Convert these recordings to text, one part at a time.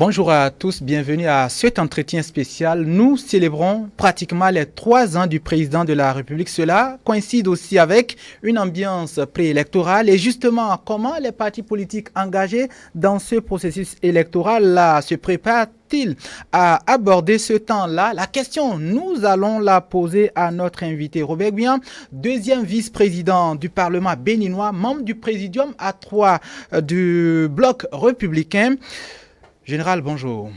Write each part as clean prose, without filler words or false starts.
Bonjour à tous, bienvenue à cet entretien spécial. Nous célébrons pratiquement les 3 ans du président de la République. Cela coïncide aussi avec une ambiance préélectorale et justement comment les partis politiques engagés dans ce processus électoral-là se préparent-ils à aborder ce temps-là? La question, nous allons la poser à notre invité Robert Guyam, deuxième vice-président du Parlement béninois, membre du Présidium A3 du Bloc républicain. Général, bonjour.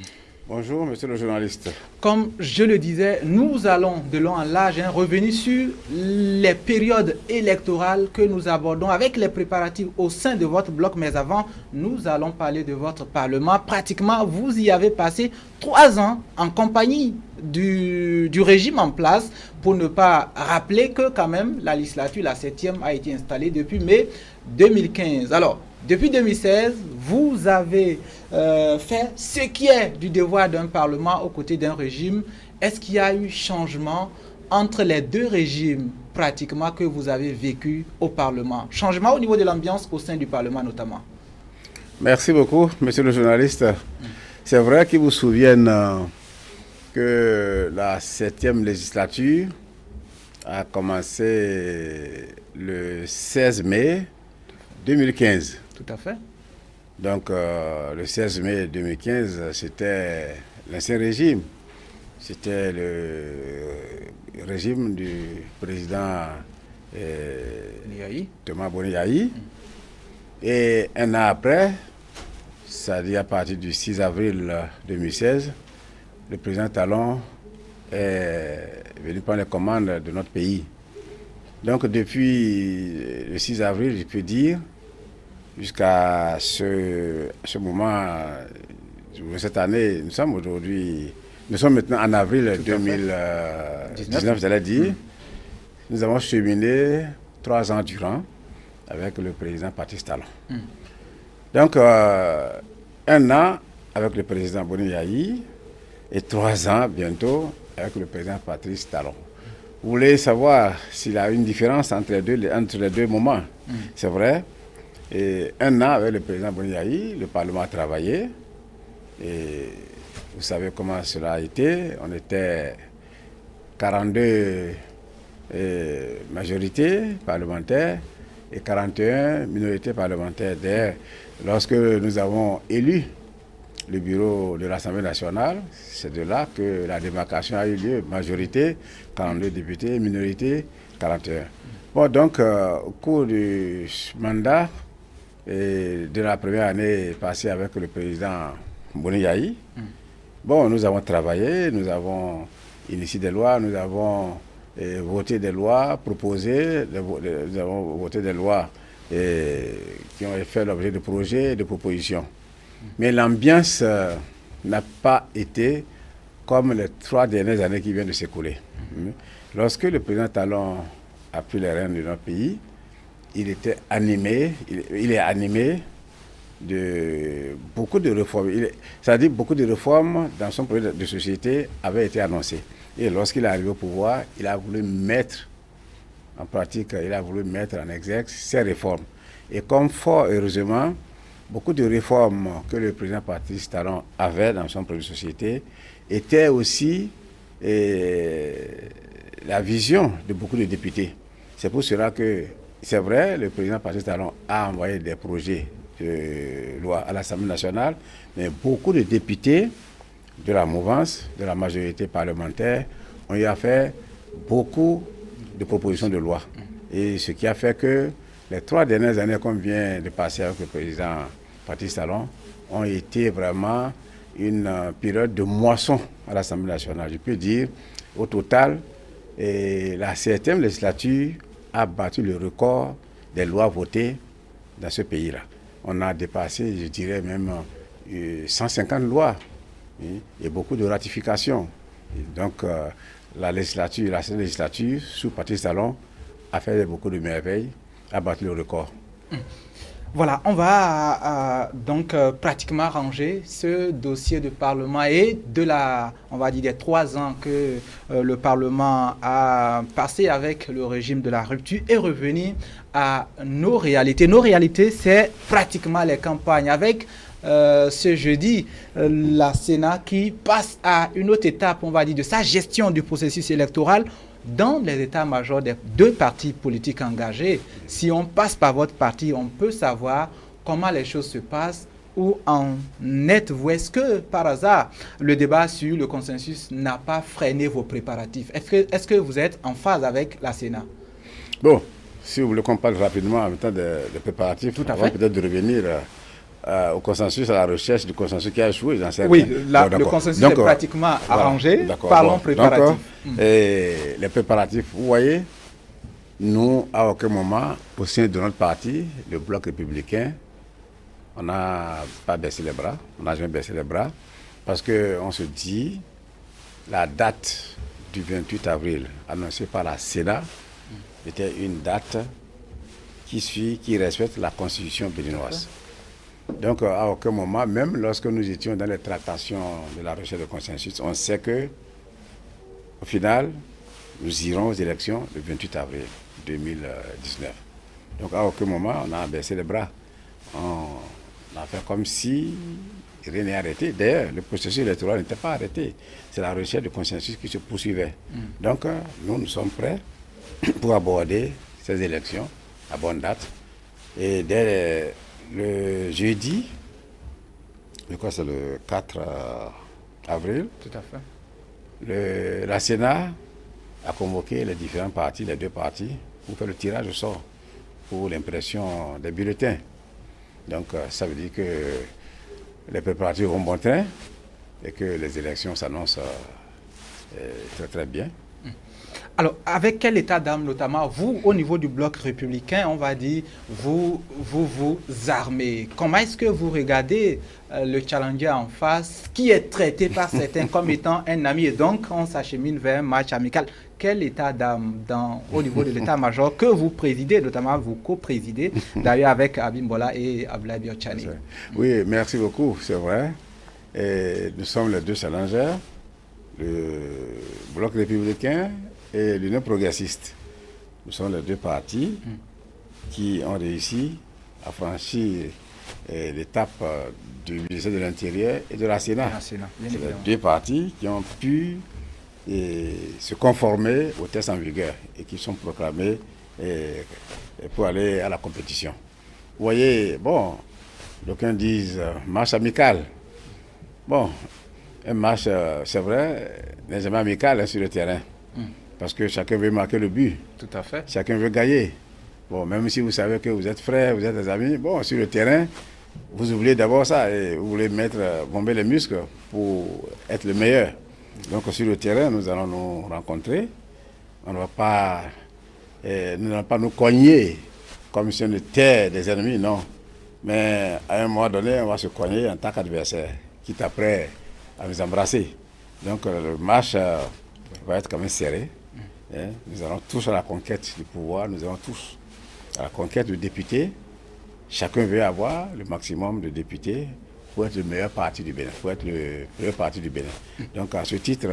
Bonjour, monsieur le journaliste. Comme je le disais, nous allons de long en large revenir sur les périodes électorales que nous abordons avec les préparatifs au sein de votre bloc. Mais avant, nous allons parler de votre Parlement. Pratiquement, vous y avez passé 3 ans en compagnie du régime en place, pour ne pas rappeler que quand même la législature, la 7e, a été installée depuis mai 2015. Alors, depuis 2016, vous avez fait ce qui est du devoir d'un Parlement aux côtés d'un régime. Est-ce qu'il y a eu changement entre les deux régimes pratiquement que vous avez vécu au Parlement? Changement au niveau de l'ambiance au sein du Parlement notamment. Merci beaucoup, monsieur le journaliste. C'est vrai qu'ils vous souviennent que la 7e législature a commencé le 16 mai 2015. Tout à fait. Donc, le 16 mai 2015, c'était l'ancien régime. C'était le régime du président Thomas Boni Yayi. Et un an après, c'est-à-dire à partir du 6 avril 2016, le président Talon est venu prendre les commandes de notre pays. Donc, depuis le 6 avril, je peux dire, jusqu'à ce moment, cette année, nous sommes maintenant en avril 2019, j'allais dire. Nous avons cheminé 3 ans durant avec le président Patrice Talon. Donc, 1 an avec le président Boni Yayi et 3 ans bientôt avec le président Patrice Talon. Vous voulez savoir s'il y a une différence entre les deux moments? C'est vrai. Et 1 an avec le président Boni Yayi, le Parlement a travaillé. Et vous savez comment cela a été. On était 42 majorités parlementaires et 41 minorités parlementaires. D'ailleurs, lorsque nous avons élu le bureau de l'Assemblée nationale, c'est de là que la démarcation a eu lieu. Majorité, 42 députés, minorité, 41. Bon, donc, au cours du mandat, et de la première année passée avec le président Boni Yayi, bon, nous avons travaillé, nous avons initié des lois, nous avons voté des lois, proposé, nous avons voté des lois qui ont fait l'objet de projets et de propositions. Mais l'ambiance n'a pas été comme les 3 dernières années qui viennent de s'écouler. Lorsque le président Talon a pris les rênes de notre pays, il était animé, il est animé de beaucoup de réformes. C'est-à-dire beaucoup de réformes dans son projet de société avaient été annoncées. Et lorsqu'il est arrivé au pouvoir, il a voulu mettre en pratique, il a voulu mettre en exergue ces réformes. Et comme fort heureusement, beaucoup de réformes que le président Patrice Talon avait dans son projet de société étaient aussi la vision de beaucoup de députés. C'est pour cela que, c'est vrai, le président Patrice Talon a envoyé des projets de loi à l'Assemblée nationale, mais beaucoup de députés de la mouvance, de la majorité parlementaire, ont y fait beaucoup de propositions de loi. Et ce qui a fait que les 3 dernières années qu'on vient de passer avec le président Patrice Talon ont été vraiment une période de moisson à l'Assemblée nationale. Je peux dire, au total, la 7e législature a battu le record des lois votées dans ce pays-là. On a dépassé, je dirais même, 150 lois et beaucoup de ratifications. Et donc, la législature, sous Patrice Talon, a fait beaucoup de merveilles, a battu le record. Voilà, on va donc pratiquement ranger ce dossier de Parlement et on va dire des 3 ans que le Parlement a passé avec le régime de la rupture et revenir à nos réalités. Nos réalités, c'est pratiquement les campagnes avec ce jeudi la Sénat qui passe à une autre étape, on va dire, de sa gestion du processus électoral dans les états-majors des deux partis politiques engagés. Si on passe par votre parti, on peut savoir comment les choses se passent. Où en êtes-vous? Est-ce que, par hasard, le débat sur le consensus n'a pas freiné vos préparatifs? Est-ce que vous êtes en phase avec la Sénat? Bon, si vous voulez qu'on parle rapidement en même temps des préparatifs, tout à on va fait. peut-être revenir au consensus, à la recherche du consensus qui a échoué. Oui, le consensus est pratiquement arrangé. Parlons préparatifs. Et les préparatifs, vous voyez, nous, à aucun moment, au sein de notre parti, le Bloc républicain, on n'a pas baissé les bras, on n'a jamais baissé les bras, parce qu'on se dit, la date du 28 avril annoncée par la Sénat était une date qui respecte la constitution béninoise. Donc, à aucun moment, même lorsque nous étions dans les tractations de la recherche de consensus, on sait que, au final, nous irons aux élections le 28 avril 2019. Donc, à aucun moment, on a baissé les bras. On a fait comme si rien n'est arrêté. D'ailleurs, le processus électoral n'était pas arrêté. C'est la recherche de consensus qui se poursuivait. Donc, nous sommes prêts pour aborder ces élections à bonne date. Et dès le jeudi, je crois que c'est le 4 avril, tout à fait. La Sénat a convoqué les différents partis, les deux partis, pour faire le tirage au sort pour l'impression des bulletins. Donc, ça veut dire que les préparatifs vont bon train et que les élections s'annoncent très très bien. Alors, avec quel état d'âme, notamment, vous, au niveau du Bloc républicain, on va dire, vous armez? Comment est-ce que vous regardez le challenger en face, qui est traité par certains comme étant un ami, et donc on s'achemine vers un match amical? Quel état d'âme au niveau de l'état-major que vous présidez, notamment vous co-présidez, d'ailleurs avec Abimbola et Abdoulaye Biotchani? Oui, merci beaucoup, c'est vrai. Et nous sommes les deux challengers, le Bloc républicain et l'Union progressiste. Nous sommes les deux partis qui ont réussi à franchir l'étape du ministère de l'Intérieur et de la Sénat. C'est les deux partis qui ont pu se conformer aux tests en vigueur et qui sont proclamés pour aller à la compétition. Vous voyez, bon, d'aucuns disent marche amicale. Bon, un match, c'est vrai, n'est jamais amical sur le terrain. Parce que chacun veut marquer le but. Tout à fait. Chacun veut gagner. Bon, même si vous savez que vous êtes frères, vous êtes des amis, bon, sur le terrain, vous oubliez d'abord ça et vous voulez bomber les muscles pour être le meilleur. Donc sur le terrain, nous allons nous rencontrer. On ne va pas, nous n'allons pas nous cogner comme si on était des ennemis, non. Mais à un moment donné, on va se cogner en tant qu'adversaire, quitte après à nous embrasser. Donc le match va être quand même serré. Nous allons tous à la conquête du pouvoir, nous allons tous à la conquête du député. Chacun veut avoir le maximum de députés pour être le meilleur parti du Bénin, pour être le meilleur parti du Bénin. Donc à ce titre,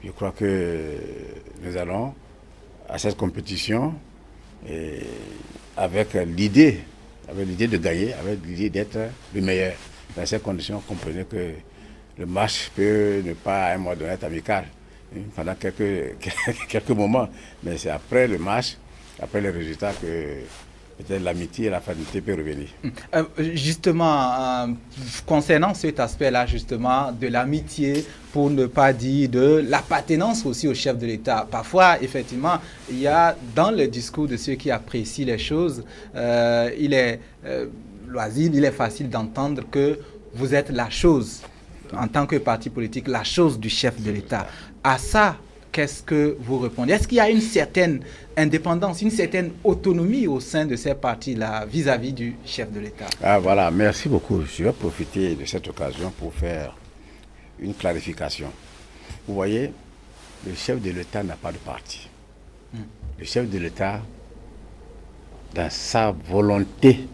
je crois que nous allons à cette compétition avec l'idée de gagner, avec l'idée d'être le meilleur. Dans ces conditions, comprenez que le match peut ne pas à un moment donné être amical pendant quelques moments, mais c'est après le match, après les résultats que peut-être l'amitié et la fraternité peuvent revenir. Justement, concernant cet aspect-là, justement, de l'amitié, pour ne pas dire de l'appartenance aussi au chef de l'État. Parfois, effectivement, il y a dans le discours de ceux qui apprécient les choses, il est loisible, il est facile d'entendre que vous êtes la chose, en tant que parti politique, la chose du chef de l'État. À ça, qu'est-ce que vous répondez? Est-ce qu'il y a une certaine indépendance, une certaine autonomie au sein de ces partis-là vis-à-vis du chef de l'État? Ah voilà, merci beaucoup. Je vais profiter de cette occasion pour faire une clarification. Vous voyez, le chef de l'État n'a pas de parti. Le chef de l'État, dans sa volonté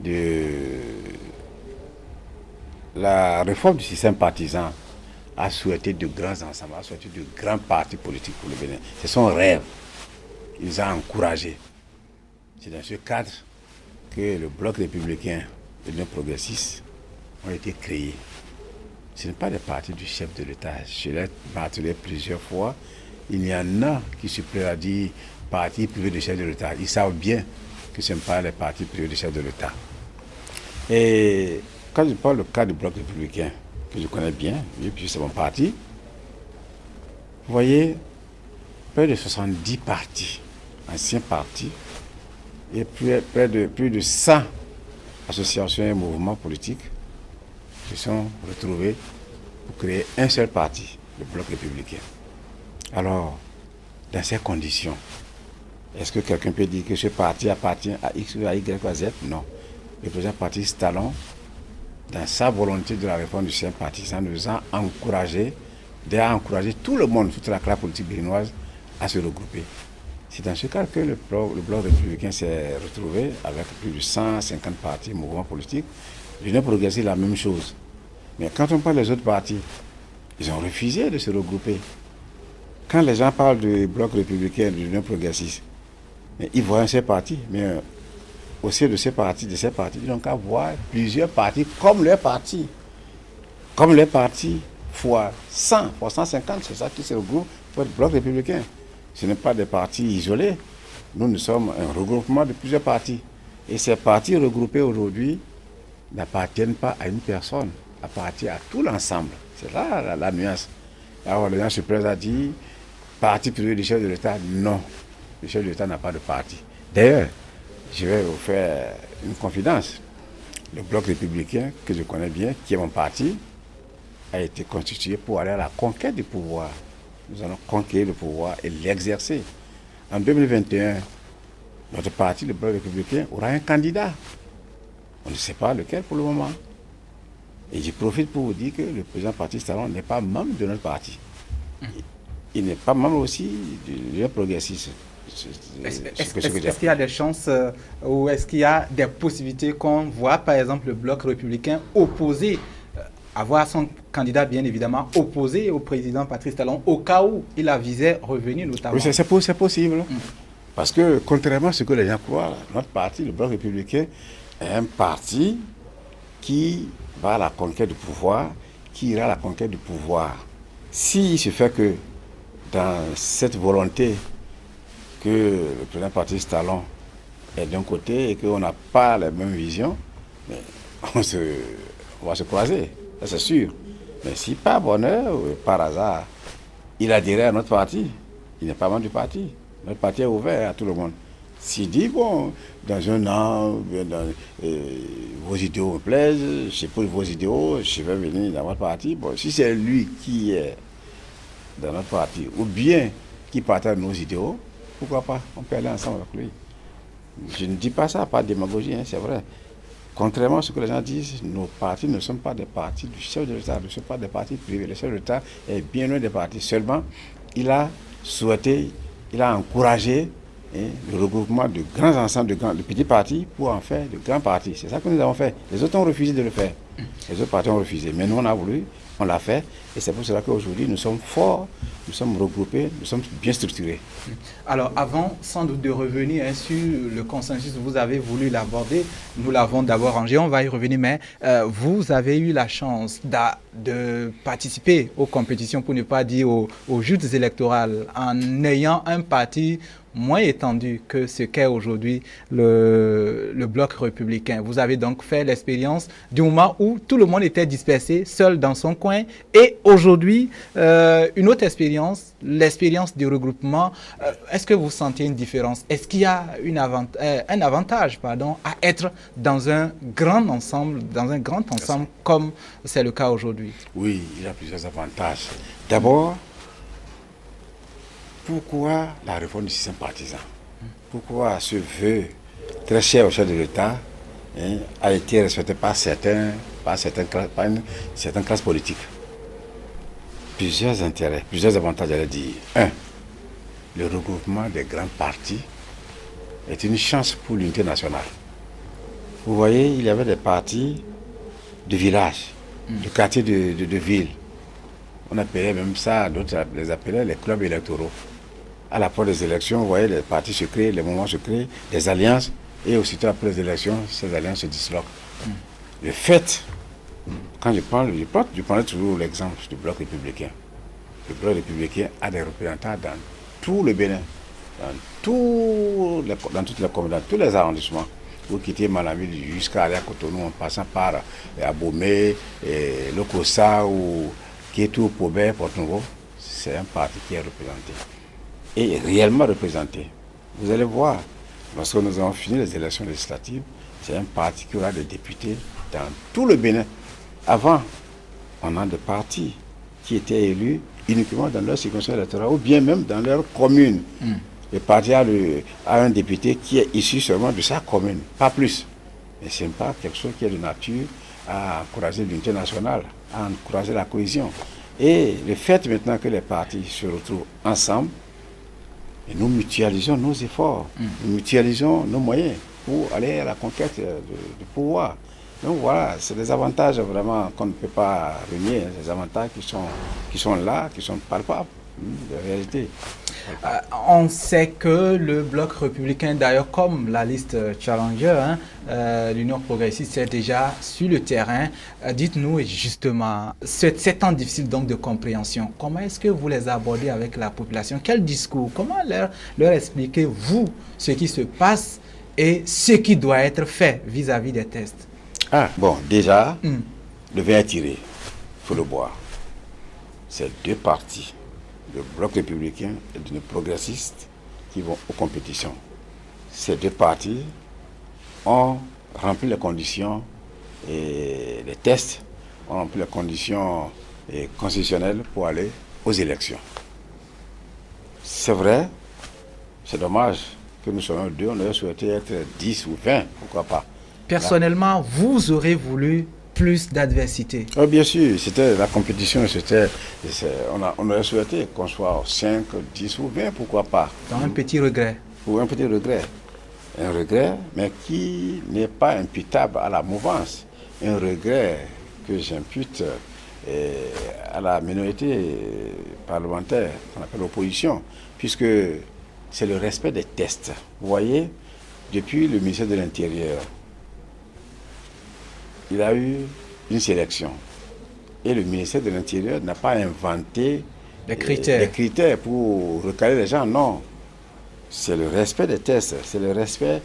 de la réforme du système partisan, a souhaité de grands ensembles, a souhaité de grands partis politiques pour le Bénin. C'est son rêve. Il nous a encouragés. C'est dans ce cadre que le Bloc républicain et le progressiste ont été créés. Ce n'est pas des partis du chef de l'État. Je l'ai martelé plusieurs fois. Il y en a qui se plaisent à dire partis privés du chef de l'État. Ils savent bien que ce n'est pas les partis privés du chef de l'État. Et quand je parle du cas du Bloc républicain, que je connais bien, et puis c'est mon parti, vous voyez, près de 70 partis, anciens partis, et plus de 100 associations et mouvements politiques se sont retrouvés pour créer un seul parti, le Bloc républicain. Alors, dans ces conditions, est-ce que quelqu'un peut dire que ce parti appartient à X ou à Y ou à Z? Non. Le président Patrice Talon, dans sa volonté de la réforme du système partisan, nous a encouragé tout le monde, toute la classe politique béninoise, à se regrouper. C'est dans ce cas que le Bloc républicain s'est retrouvé avec plus de 150 partis, mouvements politiques. L'Union progressiste, la même chose. Mais quand on parle des autres partis, ils ont refusé de se regrouper. Quand les gens parlent du Bloc républicain, de l'Union progressiste, ils voient un seul parti, mais au sein de ces partis, ils n'ont qu'à voir plusieurs partis comme leur parti. Comme leur parti, fois 100, fois 150, c'est ça qui se regroupe pour le Bloc républicain. Ce n'est pas des partis isolés. Nous sommes un regroupement de plusieurs partis. Et ces partis regroupés aujourd'hui n'appartiennent pas à une personne, appartiennent à tout l'ensemble. C'est là la nuance. Alors les gens se plaisent à dire, parti privé du chef de l'État, non. Le chef de l'État n'a pas de parti. D'ailleurs, je vais vous faire une confidence. Le Bloc républicain, que je connais bien, qui est mon parti, a été constitué pour aller à la conquête du pouvoir. Nous allons conquérir le pouvoir et l'exercer. En 2021, notre parti, le Bloc républicain, aura un candidat. On ne sait pas lequel pour le moment. Et je profite pour vous dire que le président Patrice Talon n'est pas membre de notre parti. Il n'est pas membre aussi de l'Union progressiste. Est-ce qu'il y a des chances ou est-ce qu'il y a des possibilités qu'on voit, par exemple, le Bloc républicain opposé, avoir son candidat, bien évidemment, opposé au président Patrice Talon, au cas où il avisait revenir notamment? Oui, c'est possible. Parce que, contrairement à ce que les gens croient, notre parti, le Bloc républicain, est un parti qui va à la conquête du pouvoir, qui ira à la conquête du pouvoir. S'il se fait que, dans cette volonté que le président Patrice Talon est d'un côté et qu'on n'a pas la même vision, mais on va se croiser, ça c'est sûr. Mais si par bonheur, par hasard, il adhérait à notre parti, il n'est pas membre du parti. Notre parti est ouvert à tout le monde. S'il dit, bon, dans un an, vos idéaux me plaisent, je sais pas vos idéaux, je vais venir dans votre parti. Bon, si c'est lui qui est dans notre parti, ou bien qui partage nos idéaux, pourquoi pas? On peut aller ensemble avec lui. Je ne dis pas ça par démagogie, c'est vrai. Contrairement à ce que les gens disent, nos partis ne sont pas des partis du chef de l'État, ne sont pas des partis privés. Le chef de l'État est bien loin des partis. Seulement, il a souhaité, il a encouragé le regroupement de grands ensembles, de petits partis pour en faire de grands partis. C'est ça que nous avons fait. Les autres ont refusé de le faire. Les autres partis ont refusé. Mais nous, on a voulu, on l'a fait. Et c'est pour cela qu'aujourd'hui, nous sommes forts, nous sommes regroupés, nous sommes bien structurés. Alors, avant sans doute de revenir sur le consensus, vous avez voulu l'aborder. Nous l'avons d'abord rangé, on va y revenir. Mais vous avez eu la chance de participer aux compétitions, pour ne pas dire aux joutes électorales, en ayant un parti moins étendu que ce qu'est aujourd'hui le Bloc républicain. Vous avez donc fait l'expérience du moment où tout le monde était dispersé, seul dans son coin. Et aujourd'hui, une autre expérience, l'expérience du regroupement. Est-ce que vous sentez une différence? Est-ce qu'il y a un avantage à être dans un grand ensemble, comme c'est le cas aujourd'hui? Oui, il y a plusieurs avantages. D'abord, pourquoi la réforme du système partisan? Pourquoi ce vœu très cher au chef de l'État a été respecté par certaines classes politiques? Plusieurs intérêts, plusieurs avantages, j'allais dire. Un, le regroupement des grands partis est une chance pour l'unité nationale. Vous voyez, il y avait des partis de village, de quartiers de ville. On appelait même ça, d'autres les appelaient les clubs électoraux. À la fin des élections, vous voyez, les partis se créent, les mouvements se créent, des alliances, et aussitôt après les élections, ces alliances se disloquent. Le fait quand je prends toujours l'exemple du bloc républicain. Le bloc républicain a des représentants dans tout le Bénin, dans toutes les communes, dans tous les arrondissements. Vous quittez Malamine jusqu'à aller à Cotonou en passant par Abomey, Lokossa ou Kétou, Pobert, Porto-Nouveau, c'est un parti qui est représenté. Et réellement représenté. Vous allez voir, lorsque nous avons fini les élections législatives, c'est un parti qui aura des députés dans tout le Bénin. Avant, on a des partis qui étaient élus uniquement dans leur circonscription électorale ou bien même dans leur commune. Le parti a un député qui est issu seulement de sa commune, pas plus. Mais ce n'est pas quelque chose qui est de nature à encourager l'unité nationale, à encourager la cohésion. Et le fait maintenant que les partis se retrouvent ensemble, et nous mutualisons nos efforts, nous mutualisons nos moyens pour aller à la conquête du pouvoir. Donc voilà, c'est des avantages vraiment qu'on ne peut pas renier, des avantages qui sont là, qui sont palpables, de réalité. On sait que le bloc républicain, d'ailleurs, comme la liste Challenger, l'Union progressiste est déjà sur le terrain. Dites-nous justement, ces temps difficiles donc de compréhension, comment est-ce que vous les abordez avec la population? Quel discours? Comment leur expliquez vous ce qui se passe et ce qui doit être fait vis-à-vis des tests? Ah, bon, déjà, le vin est tiré, il faut le boire. C'est deux partis, le bloc républicain et le progressiste, qui vont aux compétitions. Ces deux partis ont rempli les conditions et les tests, ont rempli les conditions constitutionnelles pour aller aux élections. C'est vrai, c'est dommage que nous soyons deux, on aurait souhaité être 10 ou 20, pourquoi pas. Personnellement, vous aurez voulu plus d'adversité? Oh, bien sûr, c'était la compétition, on aurait souhaité qu'on soit 5, 10 ou 20, pourquoi pas. Dans un petit regret? Pour un petit regret. Un regret, mais qui n'est pas imputable à la mouvance. Un regret que j'impute à la minorité parlementaire, qu'on appelle l'opposition, puisque c'est le respect des tests. Vous voyez, depuis le ministère de l'Intérieur, il a eu une sélection. Et le ministère de l'Intérieur n'a pas inventé des critères pour recaler les gens, non. C'est le respect des tests, c'est le respect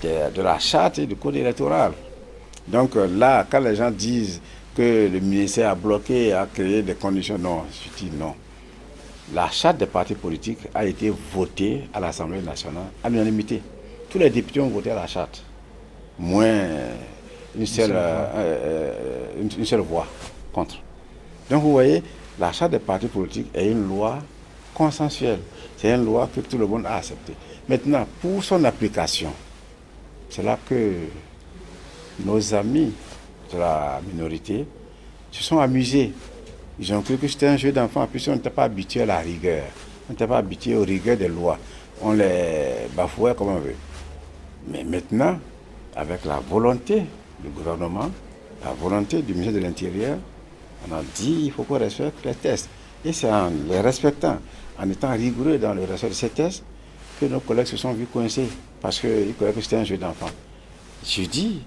de la charte et du code électoral. Donc là, quand les gens disent que le ministère a bloqué, a créé des conditions, non, je dis non. La charte des partis politiques a été votée à l'Assemblée nationale à l'unanimité. Tous les députés ont voté à la charte, moins une seule voix contre. Donc vous voyez, la charte des partis politiques est une loi consensuelle. C'est une loi que tout le monde a acceptée. Maintenant, pour son application, c'est là que nos amis de la minorité se sont amusés. Ils ont cru que c'était un jeu d'enfant, puisqu'on n'était pas habitué à la rigueur. On n'était pas habitué aux rigueurs des lois. On les bafouait comme on veut. Mais maintenant, avec la volonté du gouvernement, la volonté du ministère de l'Intérieur, on a dit qu'il faut qu'on respecte les tests. Et c'est en les respectant, en étant rigoureux dans le respect de ces tests, que nos collègues se sont vus coincés, parce qu'ils croyaient que c'était un jeu d'enfant. Je dis,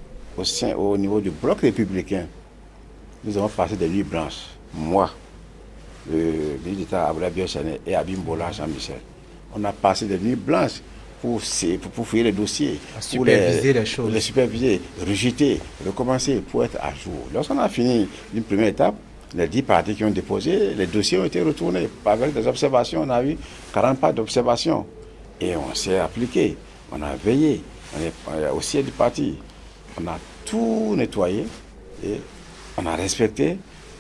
au niveau du bloc républicain, nous avons passé des nuits blanches. Moi, le ministre d'État Aboulaye Biosane et Abimbola Jean-Michel, on a passé des nuits blanches pour fouiller les dossiers, pour superviser les choses. Les superviser, rejeter, recommencer pour être à jour. Lorsqu'on a fini une première étape, les 10 partis qui ont déposé, les dossiers ont été retournés avec des observations. On a eu 40 pages d'observations. Et on s'est appliqué, on a veillé, on est au siège du parti. On a tout nettoyé et on a respecté.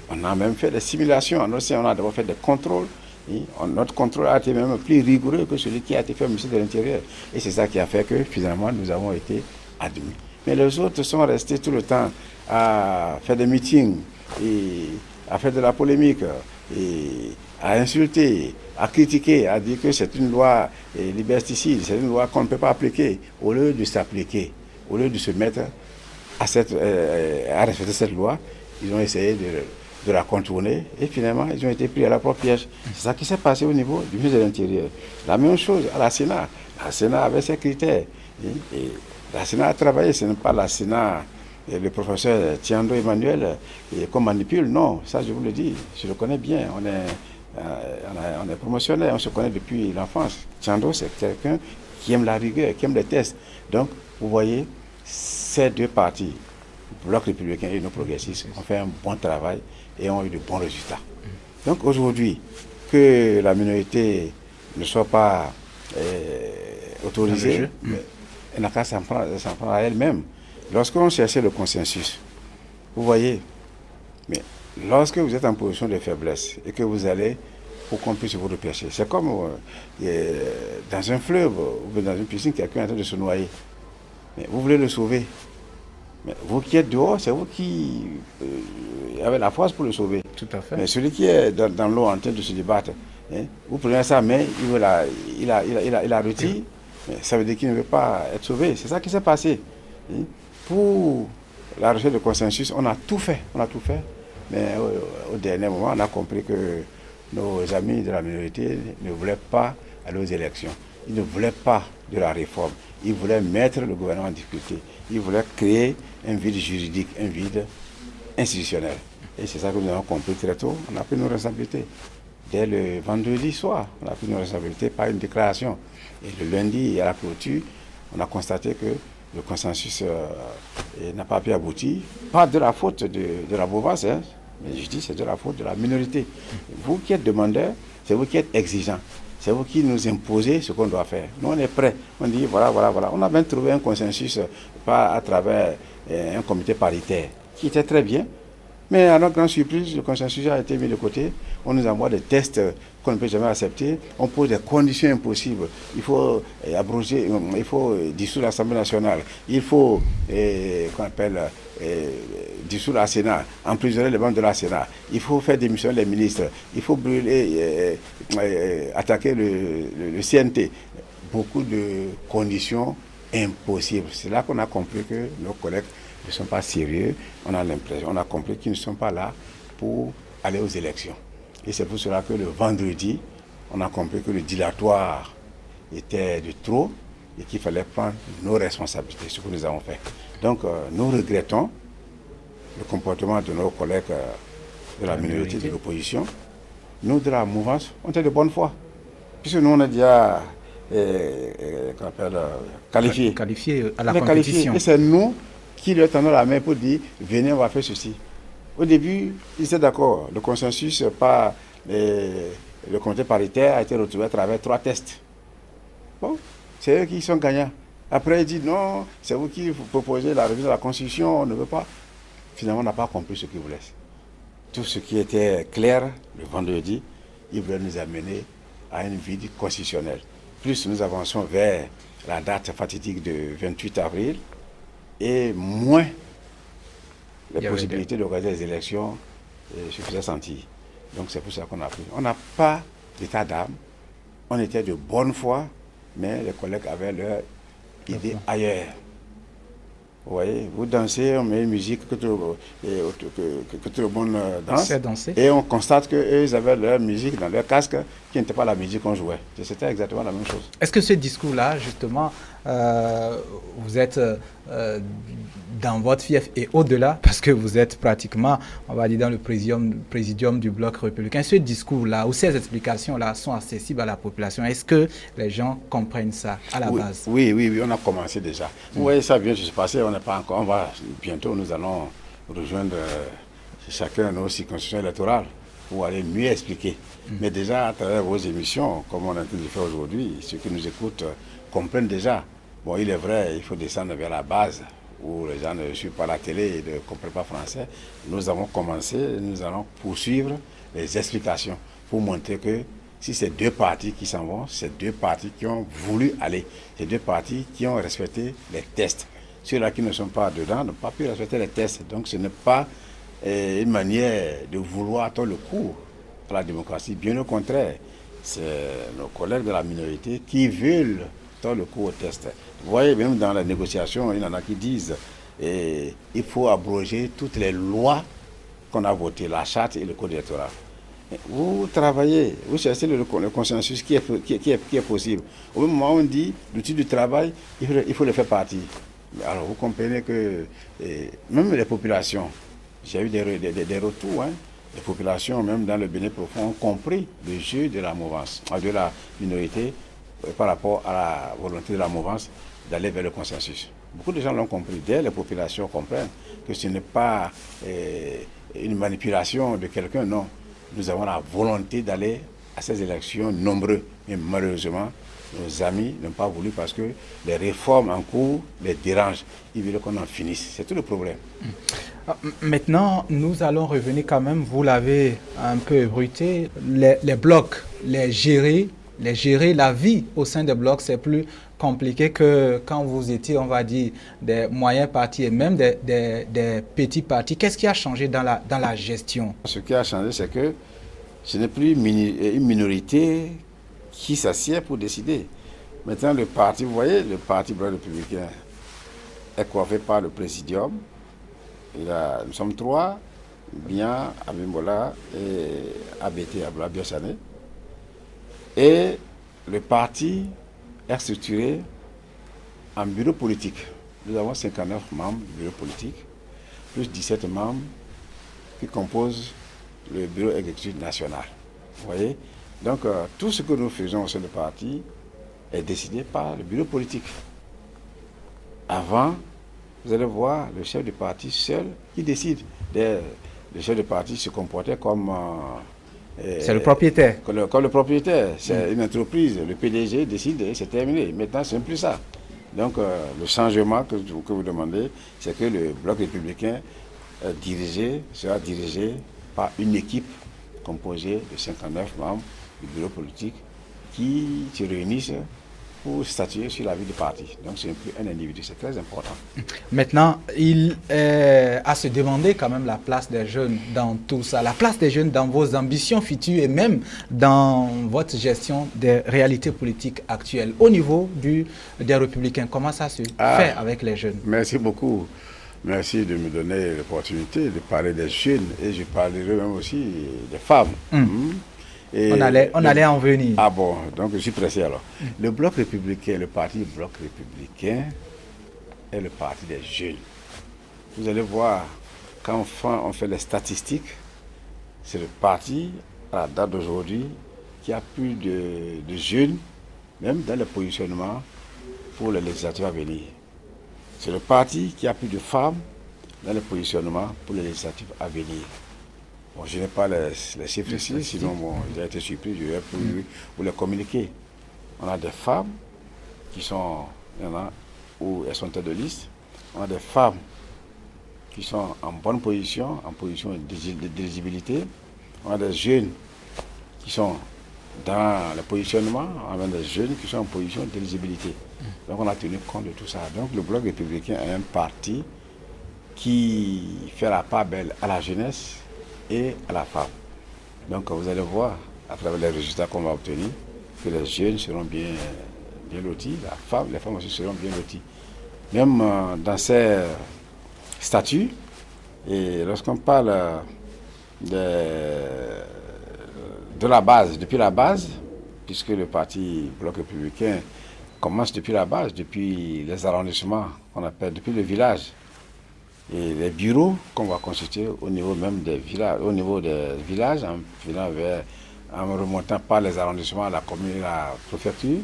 On a même fait des simulations. On a d'abord fait des contrôles. Et notre contrôle a été même plus rigoureux que celui qui a été fait au ministère de l'Intérieur. Et c'est ça qui a fait que finalement nous avons été admis. Mais les autres sont restés tout le temps à faire des meetings, et à faire de la polémique, et à insulter, à critiquer, à dire que c'est une loi liberticide, c'est une loi qu'on ne peut pas appliquer. Au lieu de s'appliquer, au lieu de se mettre à respecter cette loi, ils ont essayé de la contourner et finalement ils ont été pris à leur propre piège. C'est ça qui s'est passé au niveau du ministère de l'Intérieur. La même chose à la Sénat. La Sénat avait ses critères. Et la Sénat a travaillé, ce n'est pas la Sénat le professeur Tiando Emmanuel, qu'on manipule. Non, ça je vous le dis, je le connais bien. On est promotionnaire, on se connaît depuis l'enfance. Tiando, c'est quelqu'un qui aime la rigueur, qui aime les tests. Donc, vous voyez, ces deux partis, Bloc républicain et nos progressistes, ont fait un bon travail et ont eu de bons résultats. Donc aujourd'hui, que la minorité ne soit pas autorisée, elle n'a qu'à s'en prendre à elle-même. Lorsqu'on cherchait le consensus, vous voyez, mais lorsque vous êtes en position de faiblesse et que vous allez pour qu'on puisse vous repêcher, c'est comme dans un fleuve ou dans une piscine, quelqu'un est en train de se noyer. Mais vous voulez le sauver. Mais vous qui êtes dehors, c'est vous qui avez la force pour le sauver. Tout à fait. Mais celui qui est dans l'eau en train de se débattre, hein, vous prenez sa main, il la retire, mais ça veut dire qu'il ne veut pas être sauvé. C'est ça qui s'est passé. Hein. Pour la recherche de consensus, on a tout fait. Mais au dernier moment, on a compris que nos amis de la minorité ne voulaient pas aller aux élections. Ils ne voulaient pas de la réforme. Ils voulaient mettre le gouvernement en difficulté. Ils voulaient créer un vide juridique, un vide institutionnel. Et c'est ça que nous avons compris très tôt. On a pris nos responsabilités. Dès le vendredi soir, on a pris nos responsabilités par une déclaration. Et le lundi, à la clôture, on a constaté que le consensus n'a pas pu aboutir. Pas de la faute de la Bouvas, hein, mais je dis c'est de la faute de la minorité. Vous qui êtes demandeur, c'est vous qui êtes exigeant. C'est vous qui nous imposez ce qu'on doit faire. Nous, on est prêts. On dit voilà. On a bien trouvé un consensus pas à travers un comité paritaire qui était très bien. Mais à notre grande surprise, le consensus a été mis de côté. On nous envoie des tests qu'on ne peut jamais accepter. On pose des conditions impossibles. Il faut abroger, il faut dissoudre l'Assemblée nationale. Il faut, dissoudre la Sénat, emprisonner les membres de la Sénat. Il faut faire démissionner les ministres. Il faut brûler, attaquer le CNT. Beaucoup de conditions impossibles. C'est là qu'on a compris que nos collègues ne sont pas sérieux. On a compris qu'ils ne sont pas là pour aller aux élections. Et c'est pour cela que le vendredi, on a compris que le dilatoire était de trop et qu'il fallait prendre nos responsabilités, ce que nous avons fait. Donc nous regrettons le comportement de nos collègues de la minorité de l'opposition. Nous, de la mouvance, on était de bonne foi. Puisque nous, on a déjà qualifié à la compétition. Et c'est nous qui leur tendons la main pour dire venez, on va faire ceci. Au début, ils étaient d'accord. Le consensus par le comité paritaire a été retrouvé à travers 3 tests. Bon, c'est eux qui sont gagnants. Après, ils disent non, c'est vous qui vous proposez la révision de la Constitution, on ne veut pas. Finalement, on n'a pas compris ce qu'ils voulaient. Tout ce qui était clair le vendredi, ils voulaient nous amener à une vide constitutionnelle. Plus nous avançons vers la date fatidique de 28 avril, et moins les possibilités d'organiser les élections se faisaient sentir. Donc c'est pour ça qu'on a pris. On n'a pas d'état d'âme, on était de bonne foi, mais les collègues avaient leur idée ailleurs. Vous voyez, vous dansez, on met une musique que tout le monde danse, et on constate qu'eux avaient leur musique dans leur casque qui n'était pas la musique qu'on jouait. C'était exactement la même chose. Est-ce que ce discours-là, justement, vous êtes dans votre fief et au-delà, parce que vous êtes pratiquement, on va dire, dans le présidium du Bloc républicain, ce discours-là ou ces explications-là sont accessibles à la population? Est-ce que les gens comprennent ça à la base? Oui, on a commencé déjà. Vous voyez, ça vient de se passer, on n'est pas encore, bientôt nous allons rejoindre chacun nos circonscriptions électorales pour aller mieux expliquer. Mais déjà, à travers vos émissions, comme on est en train de faire aujourd'hui, ceux qui nous écoutent comprennent déjà. Bon, il est vrai, il faut descendre vers la base, où les gens ne suivent pas la télé et ne comprennent pas français. Nous avons commencé, nous allons poursuivre les explications pour montrer que si c'est 2 partis qui s'en vont, c'est 2 partis qui ont voulu aller. C'est 2 partis qui ont respecté les tests. Ceux-là qui ne sont pas dedans n'ont pas pu respecter les tests. Donc ce n'est pas une manière de vouloir tordre le cou à la démocratie. Bien au contraire, c'est nos collègues de la minorité qui veulent tordre le cou au test. Vous voyez, même dans la négociation, il y en a qui disent il faut abroger toutes les lois qu'on a votées, la charte et le code électoral. Vous travaillez, vous cherchez le consensus qui est possible. Au même moment où on dit l'outil du travail, il faut le faire partir. Alors vous comprenez que même les populations, j'ai eu des retours, hein, les populations même dans le Bénin profond ont compris le jeu de la mouvance, de la minorité par rapport à la volonté de la mouvance d'aller vers le consensus. Beaucoup de gens l'ont compris. Dès les populations comprennent que ce n'est pas une manipulation de quelqu'un, non. Nous avons la volonté d'aller à ces élections nombreux. Mais malheureusement, nos amis n'ont pas voulu parce que les réformes en cours les dérangent. Ils veulent qu'on en finisse. C'est tout le problème. Maintenant, nous allons revenir quand même, vous l'avez un peu ébruité, les blocs, les gérer, la vie au sein des blocs, c'est plus compliqué que quand vous étiez, on va dire, des moyens partis et même des petits partis. Qu'est-ce qui a changé dans la gestion? Ce qui a changé, c'est que ce n'est plus une minorité qui s'assied pour décider. Maintenant, le parti, vous voyez, le Parti Bloc républicain est coiffé par le présidium. Nous sommes trois, Bien, Abimbola et ABT, Abdoulaye Biachane. Et le parti est structuré en bureau politique. Nous avons 59 membres du bureau politique, plus 17 membres qui composent le bureau exécutif national. Vous voyez? Donc, tout ce que nous faisons au sein du parti est décidé par le bureau politique. Avant, vous allez voir le chef du parti seul qui décide. Le chef du parti se comportait comme... c'est le propriétaire. Comme le propriétaire. C'est une entreprise. Le PDG décide et c'est terminé. Maintenant, ce n'est plus ça. Donc, le changement que vous demandez, c'est que le Bloc républicain sera dirigé par une équipe composée de 59 membres du bureau politique qui se réunissent pour statuer sur la vie du parti. Donc c'est plus un individu, c'est très important. Maintenant, il est à se demander quand même la place des jeunes dans tout ça, la place des jeunes dans vos ambitions futures et même dans votre gestion des réalités politiques actuelles. Au niveau des Républicains, comment ça se fait avec les jeunes? Merci beaucoup. Merci de me donner l'opportunité de parler des jeunes et je parlerai même aussi des femmes. Et on allait en venir. Ah bon, donc je suis pressé alors. Le Bloc républicain, le parti Bloc républicain est le parti des jeunes. Vous allez voir, quand on fait les statistiques, c'est le parti, à la date d'aujourd'hui, qui a plus de jeunes, même dans le positionnement pour les législatives à venir. C'est le parti qui a plus de femmes dans le positionnement pour les législatives à venir. Bon, je n'ai pas les chiffres ici, sinon bon, j'ai été surpris, je vais pour les communiquer. On a des femmes qui sont, il y en a où elles sont tête de liste. On a des femmes qui sont en bonne position, en position d'éligibilité. On a des jeunes qui sont dans le positionnement, on a des jeunes qui sont en position d'éligibilité. Donc on a tenu compte de tout ça. Donc le Bloc républicain est un parti qui fait la part belle à la jeunesse et à la femme. Donc vous allez voir, à travers les résultats qu'on va obtenir, que les jeunes seront bien lotis, les femmes aussi seront bien loties. Même dans ces statuts, et lorsqu'on parle de la base, depuis la base, puisque le parti Bloc républicain commence depuis la base, depuis les arrondissements qu'on appelle, depuis le village. Et les bureaux qu'on va constituer au niveau même des villages, en remontant par les arrondissements, la commune et la préfecture.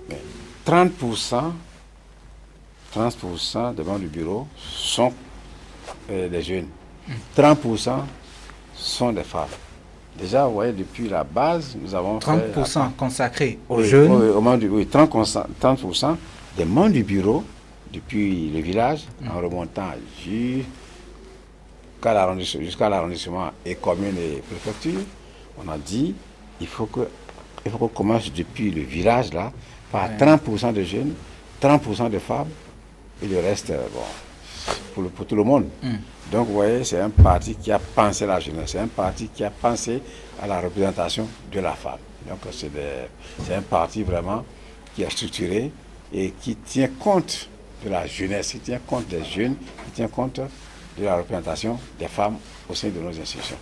Mais 30% des membres du bureau sont des jeunes. 30% sont des femmes. Déjà, vous voyez, depuis la base, nous avons 30% consacrés aux jeunes. Oui, 30% des membres du bureau, depuis le village, en remontant jusqu'à l'arrondissement et commune et préfecture, on a dit il faut qu'on commence depuis le village là, par 30% de jeunes, 30% de femmes, et le reste, bon, pour tout le monde. Donc, vous voyez, c'est un parti qui a pensé à la jeunesse, c'est un parti qui a pensé à la représentation de la femme. Donc, c'est un parti vraiment qui est structuré et qui tient compte de la jeunesse, qui tient compte des jeunes, qui tient compte de la représentation des femmes au sein de nos institutions.